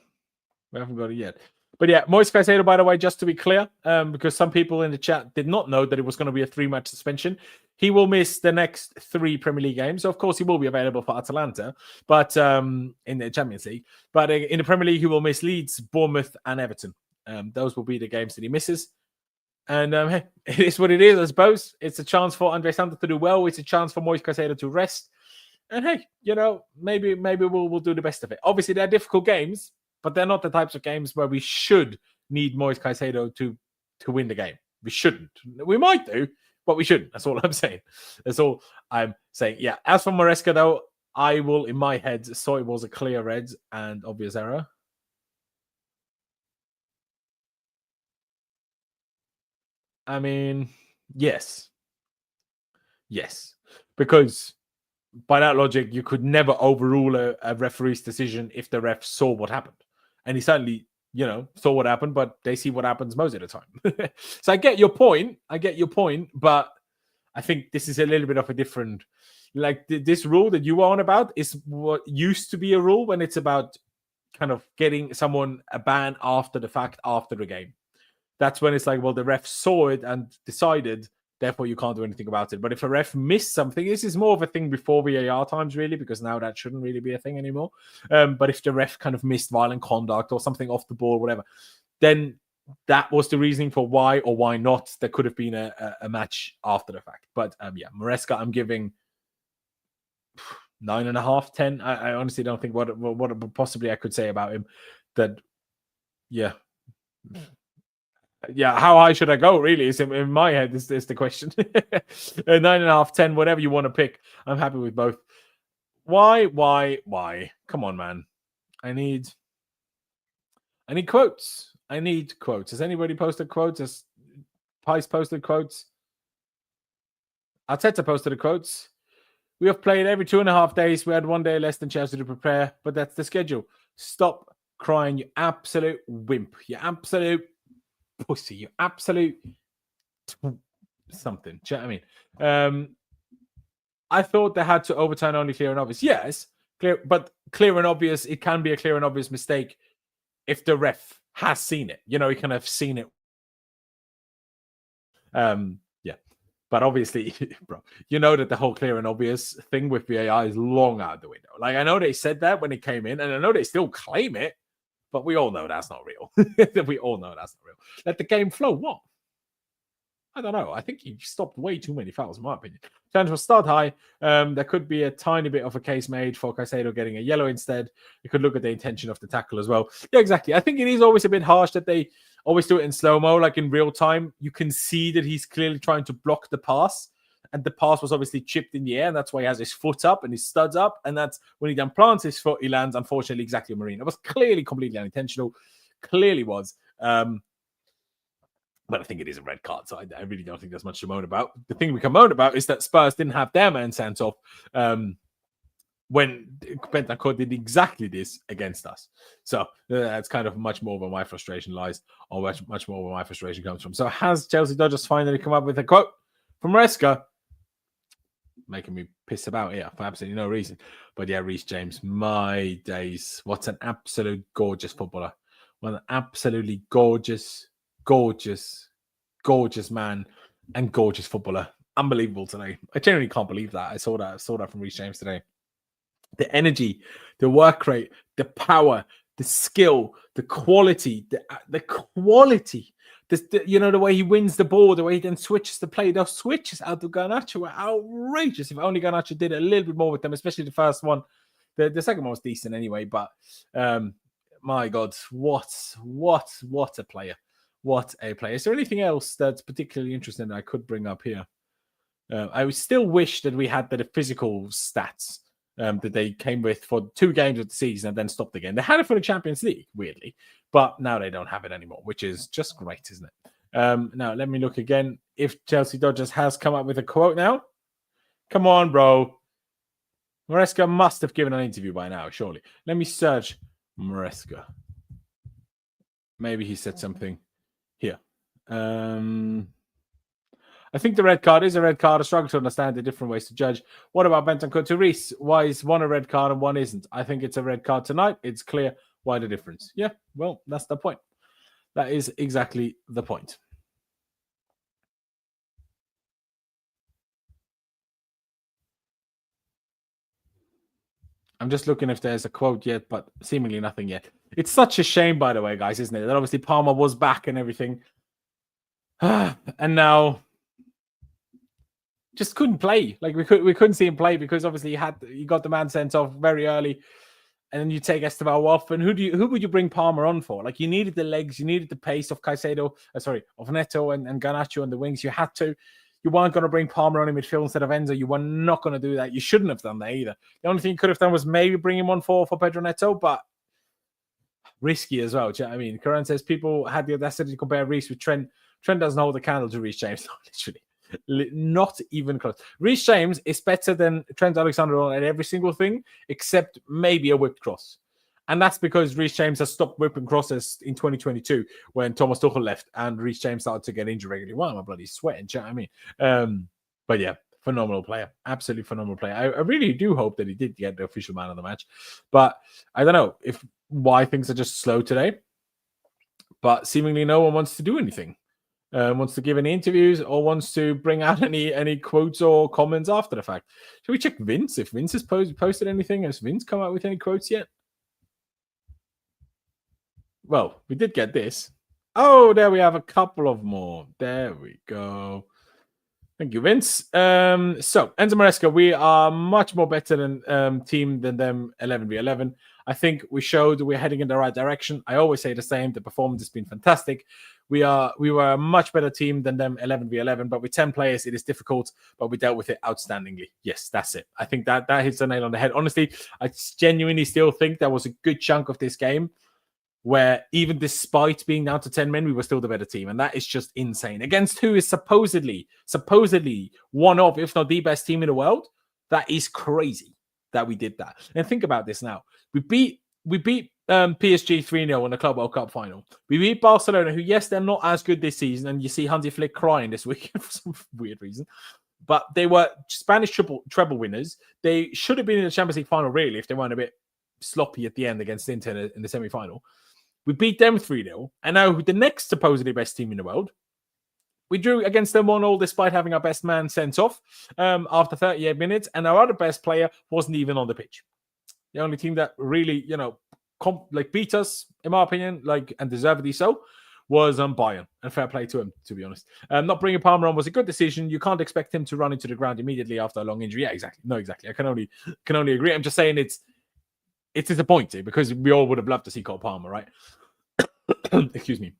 we haven't got it yet. But yeah, Moises Caicedo, by the way, just to be clear, because some people in the chat did not know that it was going to be a 3-match suspension. He will miss the next 3 Premier League games. So, of course, he will be available for Atalanta, but in the Champions League. But in the Premier League, he will miss Leeds, Bournemouth, and Everton. Those will be the games that he misses. And hey, it is what it is, I suppose. It's a chance for Andre Santos to do well. It's a chance for Moises Caicedo to rest. And hey, maybe we'll do the best of it. Obviously, they're difficult games, but they're not the types of games where we should need Moises Caicedo to win the game. We shouldn't. We might do, but we shouldn't. That's all I'm saying. That's all I'm saying. Yeah. As for Maresca, though, I will, in my head, saw it was a clear red and obvious error. I mean, yes. Yes. Because by that logic, you could never overrule a referee's decision if the ref saw what happened. And he certainly, saw what happened, but they see what happens most of the time. So I get your point. But I think this is a little bit of a different, like this rule that you are on about is what used to be a rule when it's about kind of getting someone a ban after the fact, after the game. That's when it's like, well, the ref saw it and decided, therefore you can't do anything about it. But if a ref missed something, this is more of a thing before VAR times, really, because now that shouldn't really be a thing anymore. But if the ref kind of missed violent conduct or something off the ball, whatever, then that was the reasoning for why or why not there could have been a match after the fact. But yeah, Maresca, I'm giving 9.5, 10. I honestly don't think what possibly I could say about him. That, yeah. Yeah, how high should I go? Really, is in my head is the question. 9.5, 10, whatever you want to pick. I'm happy with both. Why? Come on, man. I need quotes. Has anybody posted quotes? Has Pys posted quotes? Arteta posted the quotes. We have played every 2.5 days. We had 1 day less than Chelsea to prepare, but that's the schedule. Stop crying, you absolute wimp. You absolute pussy, you absolute something. Do you know what I mean? I thought they had to overturn only clear and obvious. Yes, but clear and obvious, it can be a clear and obvious mistake if the ref has seen it. You know, he can have seen it. Yeah. But obviously, bro, you know that the whole clear and obvious thing with VAR is long out the window. Like, I know they said that when it came in, and I know they still claim it, but we all know that's not real. We all know that's not real. Let the game flow. What? I don't know. I think he stopped way too many fouls, in my opinion. Chance will start high. There could be a tiny bit of a case made for Caicedo getting a yellow instead. You could look at the intention of the tackle as well. Yeah, exactly. I think it is always a bit harsh that they always do it in slow-mo, like in real time. You can see that he's clearly trying to block the pass, and the pass was obviously chipped in the air, and that's why he has his foot up and his studs up, and that's when he then plants his foot, he lands, unfortunately, exactly on Merino. It was clearly completely unintentional. Clearly was. But I think it is a red card, so I really don't think there's much to moan about. The thing we can moan about is that Spurs didn't have their man sent off when Bentancur did exactly this against us. So that's kind of much more where my frustration lies, or much more where my frustration comes from. So has Chelsea Dodgers finally come up with a quote from Maresca? Making me piss about here for absolutely no reason. But yeah, Reece James, my days. What an absolute gorgeous footballer. What an absolutely gorgeous man and gorgeous footballer. Unbelievable today. I genuinely can't believe that. I saw that from Reece James today. The energy, the work rate, the power, the skill, the quality, the quality. The way he wins the ball, the way he then switches the play. Those switches out of Garnacho were outrageous. If only Garnacho did a little bit more with them, especially the first one. The second one was decent anyway, but my God, what a player. What a player. Is there anything else that's particularly interesting that I could bring up here? I still wish that we had the physical stats that they came with for 2 games of the season and then stopped again. They had it for the Champions League, weirdly, but now they don't have it anymore, which is just great, isn't it? Now, let me look again. If Chelsea Dodgers has come up with a quote now. Come on, bro. Maresca must have given an interview by now, surely. Let me search Maresca. Maybe he said something here. I think the red card is a red card. I struggle to understand the different ways to judge. What about Bentancur to Reece? Why is one a red card and one isn't? I think it's a red card tonight. It's clear. Why the difference? Yeah, well, that's the point. That is exactly the point. I'm just looking if there's a quote yet, but seemingly nothing yet. It's such a shame, by the way, guys, isn't it? That obviously Palmer was back and everything. And now just couldn't play. Like we couldn't see him play because obviously he got the man sent off very early, and then you take Esteban off. And who would you bring Palmer on for? Like you needed the legs, you needed the pace of Caicedo, of Neto and Garnacho on the wings. You had to. You weren't going to bring Palmer on in midfield instead of Enzo. You were not going to do that. You shouldn't have done that either. The only thing you could have done was maybe bring him on for Pedro Neto, but risky as well. Do you know what I mean? Curran says people had the audacity to compare Reece with Trent. Trent doesn't hold the candle to Reece James. Literally. Not even close. Reece James is better than Trent Alexander-Arnold at every single thing, except maybe a whipped cross. And that's because Reece James has stopped whipping crosses in 2022 when Thomas Tuchel left and Reece James started to get injured regularly. Why am I bloody sweating? Do you know what I mean? But yeah, phenomenal player. Absolutely phenomenal player. I really do hope that he did get the official man of the match. But I don't know why things are just slow today. But seemingly no one wants to do anything. Wants to give any interviews or wants to bring out any quotes or comments after the fact. Should we check Vince? If Vince has posted anything, has Vince come out with any quotes yet? Well, we did get this. Oh, there we have a couple of more. There we go. Thank you, Vince. So, Enzo Maresca, we are much more better than team than them 11v11. I think we showed we're heading in the right direction. I always say the same. The performance has been fantastic. We were a much better team than them 11v11, but with 10 players, it is difficult, but we dealt with it outstandingly. Yes, that's it. I think that hits the nail on the head. Honestly, I genuinely still think there was a good chunk of this game where even despite being down to 10 men, we were still the better team. And that is just insane. Against who is supposedly one of, if not the best team in the world. That is crazy that we did that. And think about this now. We beat PSG 3-0 in the Club World Cup final. We beat Barcelona, who, yes, they're not as good this season. And you see Hansi Flick crying this weekend for some weird reason. but they were Spanish treble winners. They should have been in the Champions League final, really, if they weren't a bit sloppy at the end against Inter in the semi-final. We beat them 3-0, and now the next supposedly best team in the world, we drew against them 1-1 despite having our best man sent off after 38 minutes, and our other best player wasn't even on the pitch. The only team that really, beat us, in my opinion, and deservedly so, was Bayern. And fair play to him, to be honest. Not bringing Palmer on was a good decision. You can't expect him to run into the ground immediately after a long injury. Yeah, exactly. No, exactly. I can only agree. I'm just saying it's disappointing because we all would have loved to see Cole Palmer, right? Excuse me.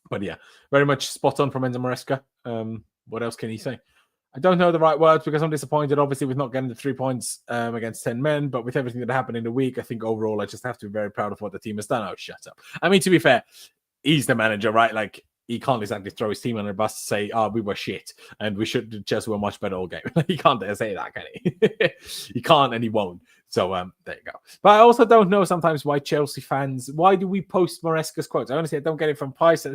But yeah, very much spot on from Enzo Maresca. What else can he say? I don't know the right words because I'm disappointed, obviously, with not getting the 3 points against 10 men. But with everything that happened in the week, I think overall, I just have to be very proud of what the team has done. Oh, shut up. I mean, to be fair, he's the manager, right? Like, he can't exactly throw his team under the bus to say, we were shit and we should just were much better all game. He can't say that, can he? He can't and he won't. So there you go. But I also don't know sometimes why Chelsea fans, why do we post Maresca's quotes? Honestly, I don't get it from Pys.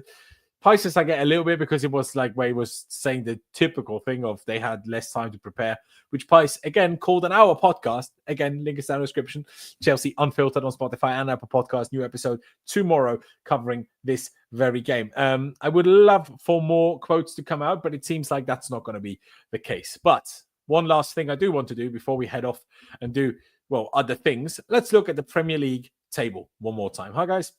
Pys I get a little bit because it was like where he was saying the typical thing of they had less time to prepare, which Pys, again, called an hour podcast. Again, link is down in the description. Chelsea Unfiltered on Spotify and Apple Podcast. New episode tomorrow covering this very game. I would love for more quotes to come out, but it seems like that's not going to be the case. But one last thing I do want to do before we head off and do, other things. Let's look at the Premier League table one more time. Hi, guys.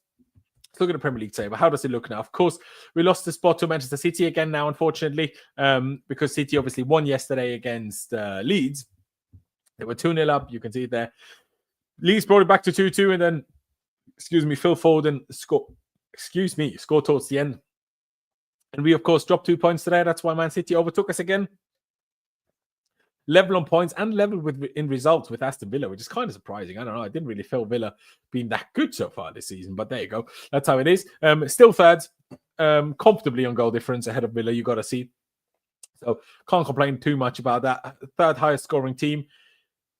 Let's look at the Premier League table. How does it look now? Of course, we lost the spot to Manchester City again now, unfortunately, because City obviously won yesterday against Leeds. They were 2-0 up. You can see it there. Leeds brought it back to 2-2, and then, Phil Foden scored towards the end. And we, of course, dropped 2 points today. That's why Man City overtook us again. Level on points and level in results with Aston Villa, which is kind of surprising. I don't know. I didn't really feel Villa being that good so far this season, but there you go. That's how it is. Still third, comfortably on goal difference ahead of Villa. You got to see. So can't complain too much about that. Third highest scoring team.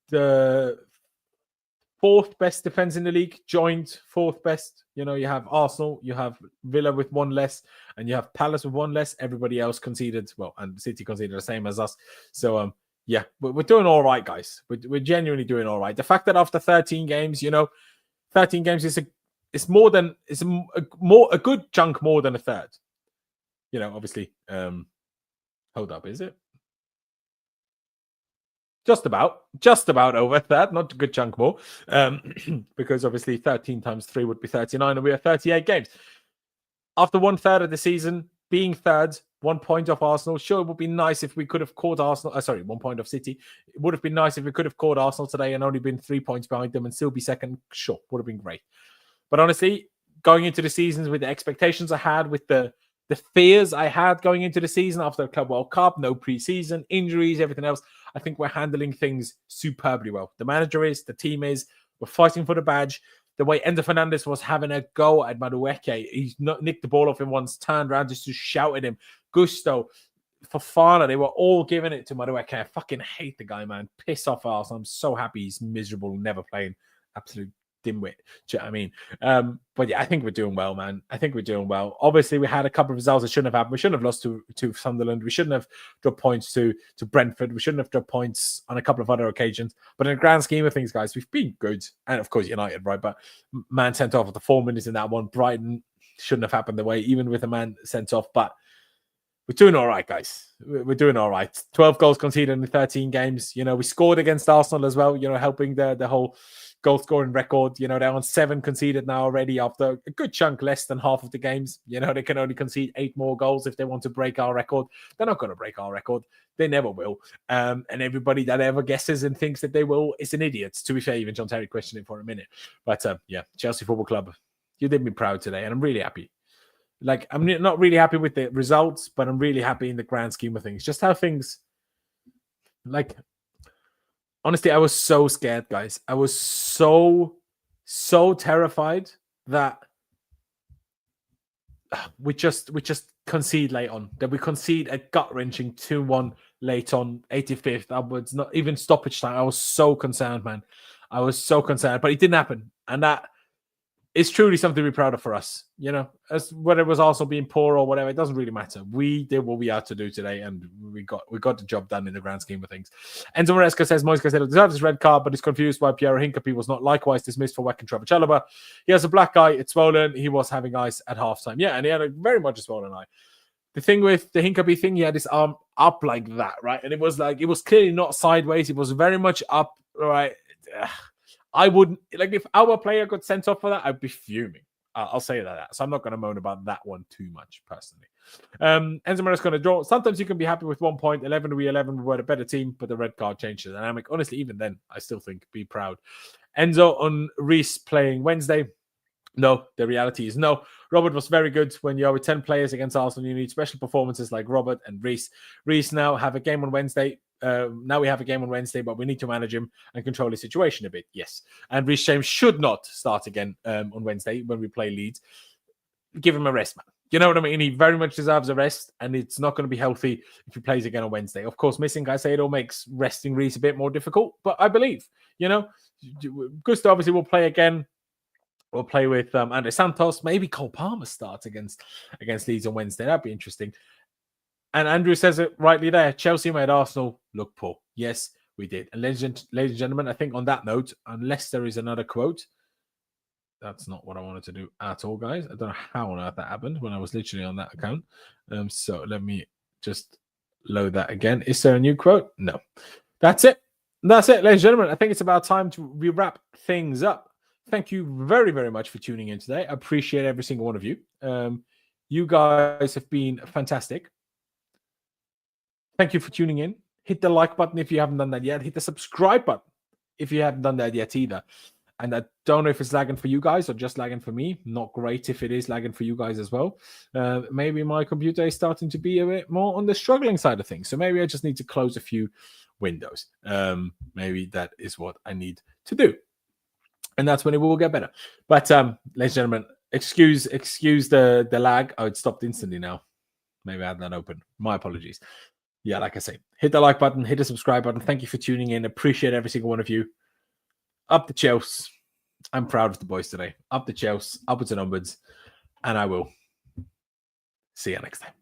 The fourth best defense in the league, joined fourth best. You have Arsenal, you have Villa with one less, and you have Palace with one less. Everybody else conceded, and City conceded the same as us. So, yeah, we're doing all right, guys. We're genuinely doing all right. The fact that after 13 games, 13 games is a good chunk more than a third. Obviously. Hold up, is it? Just about over that, not a good chunk more. Because obviously 13 times 3 would be 39, and we are 38 games. After 1/3 of the season, being third, 1 point off Arsenal. Sure, it would be nice if we could have caught Arsenal. 1 point off City. It would have been nice if we could have caught Arsenal today and only been 3 points behind them and still be second. Sure, would have been great. But honestly, going into the seasons with the expectations I had, with the fears I had going into the season after the Club World Cup, no preseason, injuries, everything else, I think we're handling things superbly well. The manager is, the team is, we're fighting for the badge. The way Enzo Fernandez was having a go at Madueke, he's not nicked the ball off him once, turned around just to shout at him. Gusto, Fofana, they were all giving it to Madueke. I fucking hate the guy, man. Piss off Arsenal. I'm so happy he's miserable, never playing. Absolute dimwit. Do you know what I mean? But yeah, I think we're doing well, man. I think we're doing well. Obviously, we had a couple of results that shouldn't have happened. We shouldn't have lost to Sunderland. We shouldn't have dropped points to Brentford. We shouldn't have dropped points on a couple of other occasions. But in the grand scheme of things, guys, we've been good. And of course, United, right? But man sent off after 4 minutes in that one. Brighton shouldn't have happened the way, even with a man sent off. But we're doing all right, guys. We're doing all right. 12 goals conceded in 13 games. We scored against Arsenal as well, helping the whole goal scoring record. They're on 7 conceded now already after a good chunk less than half of the games. They can only concede 8 more goals if they want to break our record. They're not going to break our record. They never will. And everybody that ever guesses and thinks that they will is an idiot. To be fair, even John Terry questioned it for a minute. But yeah, Chelsea Football Club, you did me proud today, and I'm really happy. I'm not really happy with the results, but I'm really happy in the grand scheme of things. Just how things, honestly, I was so scared, guys. I was so terrified that we just concede late on. That we concede a gut-wrenching 2-1 late on, 85th upwards, not even stoppage time. I was so concerned, man. I was so concerned, but it didn't happen. And that it's truly something to be proud of for us. You know, as whether it was also being poor or whatever, it doesn't really matter. We did what we had to do today, and we got the job done in the grand scheme of things. Enzo Maresca says Moises Caicedo deserves his red card, but is confused why Piero Hincapié was not likewise dismissed for whacking Trevoh Chalobah. He has a black eye; it's swollen. He was having ice at halftime. Yeah, and he had a very much a swollen eye. The thing with the Hincapié thing, he had his arm up like that, right? And it was clearly not sideways. It was very much up, right? I wouldn't, like, if our player got sent off for that, I'd be fuming. I'll say that. So I'm not going to moan about that one too much, personally. Enzo Maresca going to draw. Sometimes you can be happy with 1 point. 11-11, we were a better team, but the red card changed the dynamic. Honestly, even then, I still think be proud. Enzo on Reece playing Wednesday. No, the reality is no. Robert was very good. When you are with 10 players against Arsenal, you need special performances like Robert and Reece. Reece now have a game on Wednesday. Now we have a game on Wednesday, but we need to manage him and control his situation a bit. Yes. And Reece James should not start again on Wednesday when we play Leeds. Give him a rest, man. You know what I mean? He very much deserves a rest, and it's not going to be healthy if he plays again on Wednesday. Of course, missing Caicedo makes resting Reece a bit more difficult, but I believe, you know, Gusto obviously will play again. We'll play with Andre Santos. Maybe Cole Palmer starts against Leeds on Wednesday. That'd be interesting. And Andrew says it rightly there. Chelsea made Arsenal look poor. Yes, we did. And ladies and gentlemen, I think on that note, unless there is another quote, that's not what I wanted to do at all, guys. I don't know how on earth that happened when I was literally on that account. So let me just load that again. Is there a new quote? No. That's it. That's it, ladies and gentlemen. I think it's about time to wrap things up. Thank you very, very much for tuning in today. I appreciate every single one of you. You guys have been fantastic. Thank you for tuning in. Hit the like button if you haven't done that yet. Hit the subscribe button if you haven't done that yet either. And I don't know if it's lagging for you guys or just lagging for me. Not great if it is lagging for you guys as well. Maybe my computer is starting to be a bit more on the struggling side of things. So maybe I just need to close a few windows. Maybe that is what I need to do. And that's when it will get better. But ladies and gentlemen, excuse the lag. Oh, it stopped instantly now. Maybe I had that open. My apologies. Yeah, like I say, hit the like button, hit the subscribe button. Thank you for tuning in. Appreciate every single one of you. Up the Chels. I'm proud of the boys today. Up the Chels, upwards and onwards. And I will see you next time.